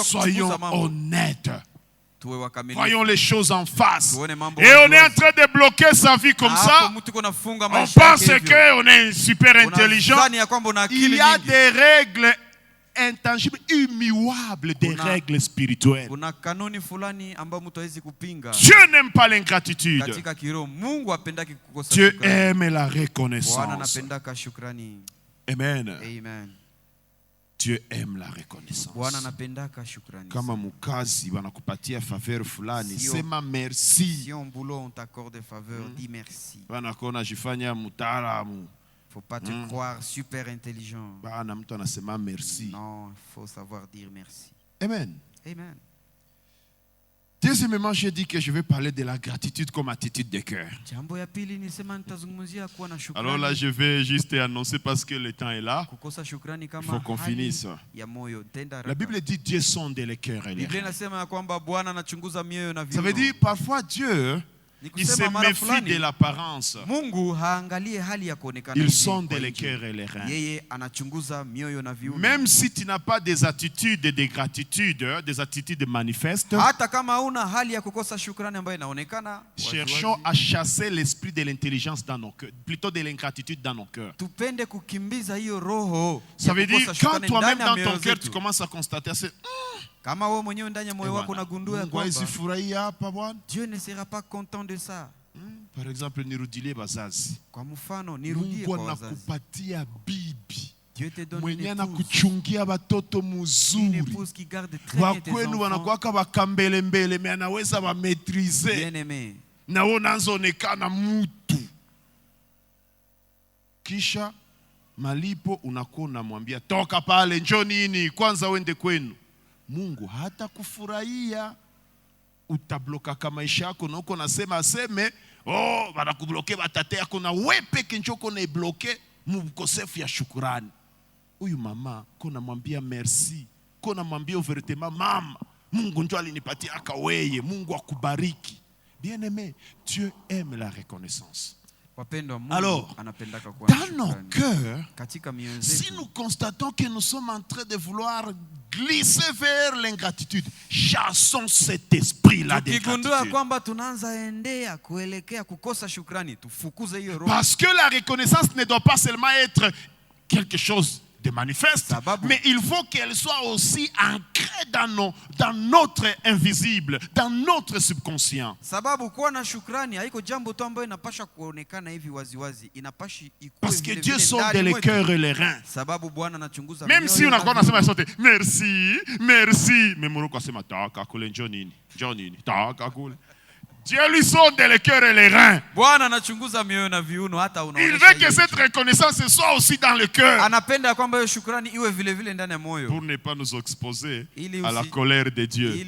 Soyons honnêtes. Voyons les choses en face. Et on est en train de bloquer sa vie comme ça. On pense qu'on est super intelligent. Il y a des règles intangibles, immuables, des règles spirituelles. Dieu n'aime pas l'ingratitude. Dieu aime la reconnaissance. Amen. Dieu aime la reconnaissance. Kama mukazi wanakupatia faveur fulani, sema merci. Si on boulot on t'accorde faveur, dis merci. Wanakona jifanya mutaalamu. Faut pas te croire super intelligent. Bana mtu anasema merci. Non, faut savoir dire merci. Amen. Amen. Deuxièmement, j'ai dit que je vais parler de la gratitude comme attitude de cœur. Alors là, je vais juste annoncer parce que le temps est là. Il faut qu'on finisse. La Bible dit Dieu sonde les cœurs et les reins. Ça veut dire parfois Dieu, il se méfie de l'apparence. Il sonde les cœurs et les reins. Même si tu n'as pas des attitudes de gratitude, des attitudes manifestes, cherchons à chasser l'esprit de l'intelligence dans nos cœurs, plutôt de l'ingratitude dans nos cœurs. Ça veut dire quand toi-même dans ton cœur tu commences à constater, kama wewe mwenyewe ndani ya moyo wako unagundua ya kwamba Dieu ne sera pas content de ça. Par exemple, nirudilie bazazi. Kwa mfano, nirudie kwa wazazi. Mungu anakupatia bibi. Dieu te donne mwenye une na épouse. kuchungia batoto Une muzuri. épouse qui garde très bien tes Wakwenu enfants. wanakuwaka bakambele mbele, me anaweza ba maîtriser. Bien aimé. Na wewe unazoonekana mtu. Kisha malipo unakuwa unamwambia toka pale, njoo nini, kwanza uende kwenu. Mungu hata kufurahia. Utabloka kama maisha yako na uko nasema aseme banakubloke batate yako na wewe peke njoko na ibloke mkosefu ya shukrani. Huyu mama kona mwambia merci, kona mwambia ouvertement mama, Mungu njoo alinipatia aka weye, Mungu akubariki. Bien-aimé, Dieu aime la reconnaissance. Alors, dans nos cœurs, si nous constatons que nous sommes en train de vouloir glisser vers l'ingratitude, chassons cet esprit-là d'ingratitude. Parce que la reconnaissance ne doit pas seulement être quelque chose de manifeste, mais il faut qu'elle soit aussi ancrée dans notre invisible, dans notre subconscient. Parce que Dieu sonde les cœurs et les reins. Même si on a quoi à sauter, merci, merci, mais mon quoi Johnny, Dieu lui sonde les cœurs et les reins. Il veut que cette reconnaissance soit aussi dans le cœur. Pour ne pas nous exposer à la colère de Dieu.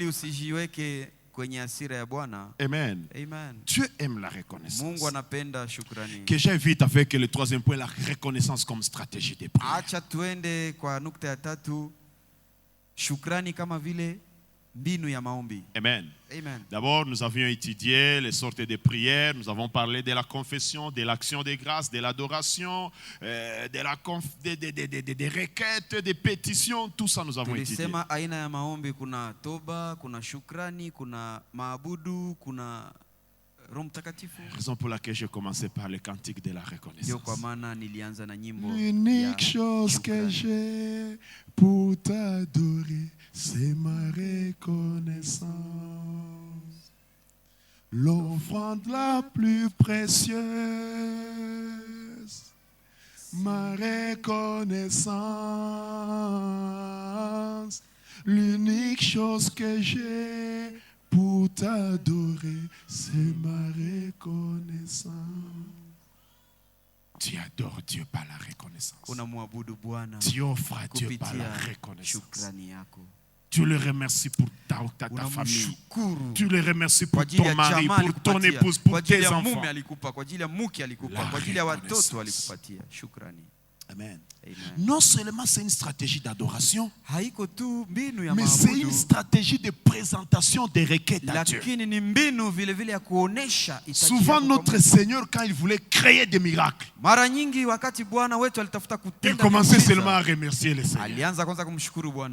Amen. Dieu aime la reconnaissance. Que j'invite avec le troisième point, la reconnaissance comme stratégie de prière. Amen. Amen. D'abord, nous avions étudié les sortes de prières. Nous avons parlé de la confession, de l'action de grâce, de l'adoration, des requêtes, des pétitions. Tout ça, nous avons étudié. Raison pour laquelle j'ai commencé par le cantique de la reconnaissance. L'unique chose que j'ai pour t'adorer, c'est ma reconnaissance. L'offrande la plus précieuse, ma reconnaissance. L'unique chose que j'ai pour t'adorer, c'est ma reconnaissance. Tu adores Dieu par la reconnaissance. Tu offres à Dieu par la reconnaissance. Tu le remercies pour ta famille. Tu le remercies pour ton mari, pour ton épouse, pour tes enfants. La reconnaissance. Amen. Non seulement c'est une stratégie d'adoration, mais c'est une stratégie de présentation des requêtes à Dieu. Souvent notre Seigneur, quand il voulait créer des miracles, il commençait seulement à remercier le Seigneur.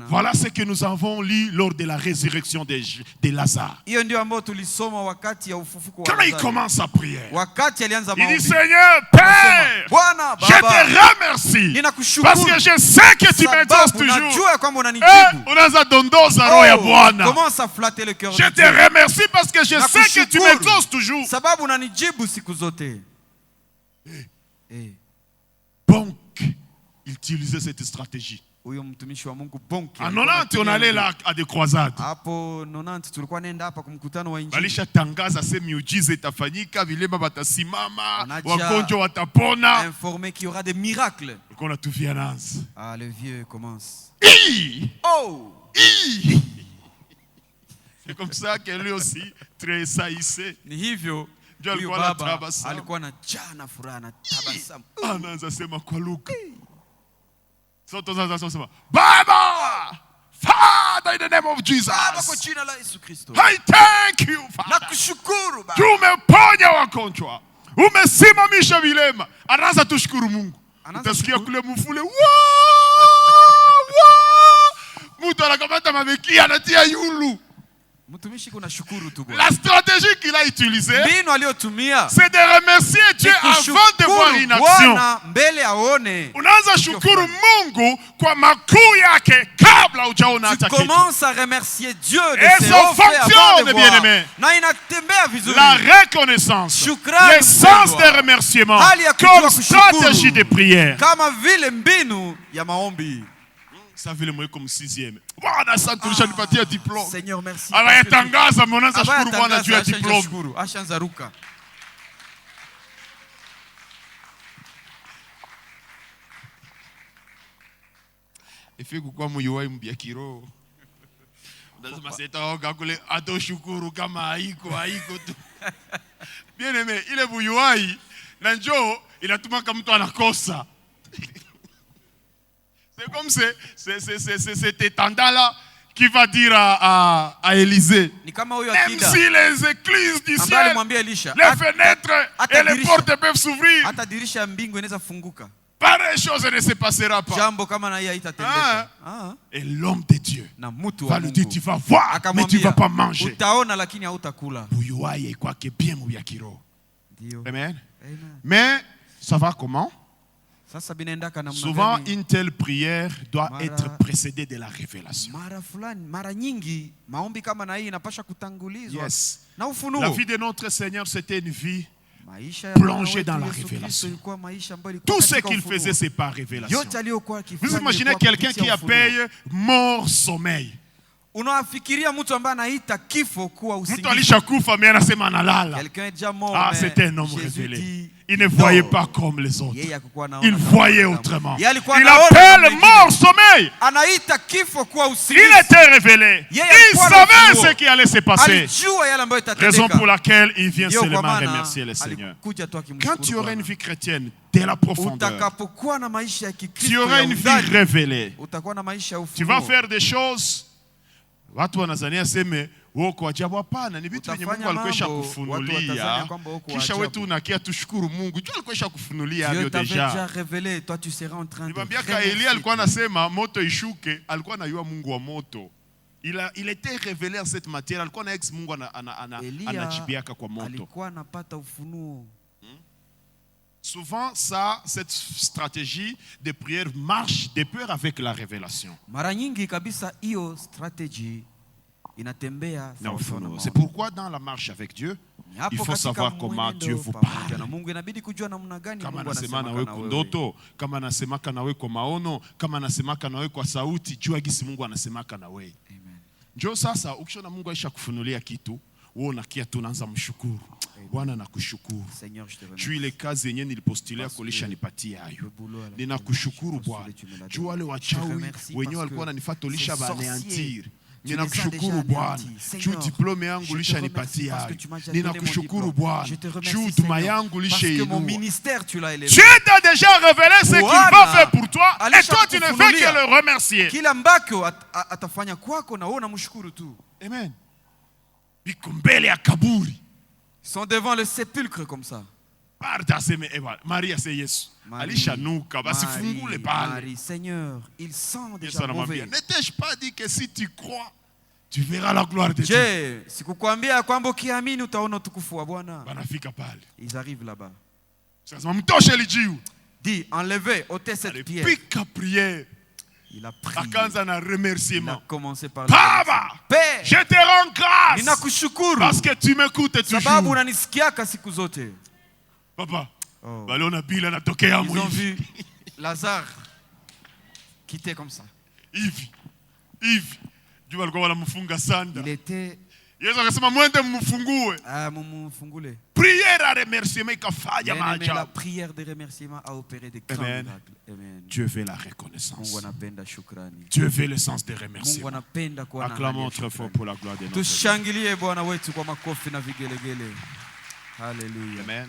Voilà ce que nous avons lu lors de la résurrection de Lazare. Quand il commence à prier, il dit Seigneur, Père, je te remercie. Parce que je sais que tu m'exauces toujours. Commence à flatter le cœur de Dieu. Je te remercie parce que je sais que tu m'exauces toujours. Donc, il utilisait cette stratégie. En 90, on allait là à des croisades. Balisha tangaza se miujiza itafanyika, vilema batasimama, wagonjwa watapona. Informé qu'il y aura des miracles. Qu'on a tout violence. Ah, le vieux commence. Oh! C'est comme ça que lui aussi très saïssé. Ni hivyo. Huyu baba alikuwa na jana furaha na tabasamu. Anaanza sema kwa lugha. Baba, Father, in the name of Jesus, I thank you, Father. Umeponya wagonjwa, umesimamisha vilema. Anaanza tushukuru Mungu. Utasikia kule mfule, mtu anakamata mabeki anatia yulu. Mtumishi kuna shukuru tu Bwana. La stratégie qu'il a utilisée, Mbinu aliyotumia c'est de remercier Dieu ni avant de voir kushukuru une action. Bwana mbele aone. Unaanza shukuru Mungu kwa makuu yake kabla hujaona Tu hata kitu. commences à remercier Dieu de Et ses ça offres avant fonctionne, de bien-aimé. voir. Na inatembea vizuri. La reconnaissance, Shukrani le sens mpendwa. des remerciements Hali ya kujua comme kushukuru. stratégie de prière. Kama vile mbinu ya maombi. Ça vile moi comme 6e. Bwana asante tulishanipatia diplôme. Seigneur merci. Anayetangaza mnaanza shukuru Bwana juu ya Ashaanza diplôme. shukuru, ashaanza ruka. Ifi kukua muyuwai mbia kiroho. Lazima sitaoga kule atoshukuru kama haiko tu. Bien aimé, ile buyuwai na njoo inatuma mtu anakosa. C'est comme cet étendard-là qui va dire à Élisée, Ni kama huyo même akida. si les écluses du Ambaye ciel, alimwambia Elisha, les fenêtres et les portes peuvent s'ouvrir, hata dirisha ya mbingu inaweza funguka. pareille chose ne se passera pas. Jambo kama na hii haitatendeka. Et l'homme de Dieu Na mtu va wa lui dire, tu Mungu vas voir, mais tu ne vas pas akamwambia, manger. utaona lakini hautakula. Buyuwai quoi que bien mouya kiro. Ndio. Amen. Amen. Mais ça va comment? Sasa binaendaka namna Souvent, gani? une telle prière doit Mara- être précédée de la révélation. Mara fulani, mara nyingi maombi kama na hii inapasha kutangulizwa Yes. na La ufunuo. vie de notre Seigneur, c'était une vie. Maisha ya plongé Bwana wetu dans la Yesu Kristo révélation. ilikuwa maisha ambayo ilikuwa Tout ce katika qu'il ufunuo. faisait, c'est par révélation. Yote aliyokuwa akifanya Vous imaginez ilikuwa quelqu'un kupitia qui ufunuo. appelle mort sommeil. Unafikiria mtu ambaye anaita kifo kuwa Mtu usingizi. alishakufa mais anasema analala. Quelqu'un est déjà mort. Ah, mais c'était un homme Jésus révélé. dit, Il ne voyait dors. pas comme les autres. Yeye hakukuwa anaona Il kama voyait wanadamu. autrement. Yeye alikuwa Il anaona kama appelle wengine. mort sommeil. Anaita kifo kuwa Il usingizi. était révélé. Yeye Il alikuwa na savait ufunuo. ce qui allait se passer. Alijua yale ambayo Raison itatendeka. pour laquelle il vient Ndio kwa seulement maana remercier le Seigneur. alikuja tu akimshukuru Quand tu auras Bwana. une vie chrétienne de la profondeur, Utakapokuwa na maisha ya tu Kikristo auras ya une vie undani, révélée. utakuwa na maisha ya Tu vas ufunuo. faire des choses. Watu wanazania seme woko ajabu. Hapana, ni vitu vyenye Mungu alikuwa Utafanya mambo, kufunulia. watu watazania kwamba wako Kisha ajabu. wetu unakia tushukuru Mungu. Jua alikuwa kufunulia Dieu hayo t'avait déjà deja. révélé, toi tu seras en train de Nimwambia remercier Elia alikuwa Dieu. anasema moto ishuke, alikuwa anayua Mungu wa moto. Il était révélé en cette matière. Alikuwa na ex Mungu Elia anachibiaka kwa moto. alikuwa anapata ufunuo. Souvent, cette stratégie de prière marche de pair avec la révélation. Mara nyingi kabisa hiyo strategy inatembea Non, sawa sawa na c'est maombi. pourquoi dans la marche avec Dieu, Ni hapo il faut katika savoir comment mwenendo Dieu vous pamoja parle. na Mungu inabidi kujua namna gani Kama Mungu anasema anasema nawe na wewe. kundoto, kama anasemaka nawe kwa maono, kama anasemaka nawe kwa sauti, jua gisi Mungu anasemaka nawe. Amen. Njoo sasa ukishona Mungu aisha kufunulia kitu, wewe unakia tu unaanza mshukuru. Bwana nakushukuru. Seigneur, je te Juu remercie. ile kazi yenyewe nilipostulia kulisha nipatia hayo. Ninakushukuru Bwana. Juu wale wachawi wenyewe walikuwa wananifuata ulisha baneantir. Ninakushukuru Bwana. Juu diplome yangu lisha nipatia hayo. Ninakushukuru Bwana. Juu tuma yangu lisha Parce que mon inua. ministère tu l'as élevé. Dieu t'a déjà révélé ce qu'il va Bwana faire pour toi et alisha toi tu ne fais kufunulia. que le remercier. Kila ambacho atafanya kwako na wewe unamshukuru tu. Amen. Biko mbele ya kaburi. Ils sont devant le sépulcre comme ça. Parta aseme ewa Maria se Yesu. Alishanuka basi fungule pale. Marie, Seigneur, il sent Yesu déjà anamwambia, mauvais. ne t'ai-je pas dit que si tu crois, tu verras la gloire de Dieu. Je, sikukwambia kwamba ukiamini utaona utukufu wa Bwana. Banafika pale. Ils arrivent là-bas. Sasa mtoshe lijiu. Dis, enlevez, ôtez cette pierre. Alipika prière. Il a prié. Akaanza na Il a remerciement. commencé par Baba, Père, je te rends grâce ninakushukuru parce que tu m'écoutes sababu toujours. unanisikiaka siku zote. Papa, Oh. waliona bila natokea Ils ont hivi. vu Lazare quitter comme ça. Hivi. Juu walikuwa wanamfunga sanda. Il était Yesu akasema mwende mfungue. mfungule. Prière à remerciement ikafanya Bien-aimé, la maajabu. prière de remerciement a opéré des grands Amen. miracles. Amen. Dieu veut la reconnaissance. Mungu anapenda shukrani. Dieu veut le sens des Mungu remerciements. anapenda kuwa na Acclamons hali ya très fort shukrani. pour la gloire de notre Dieu. Tushangilie Bwana wetu kwa makofi na vigelegele. Hallelujah. Amen.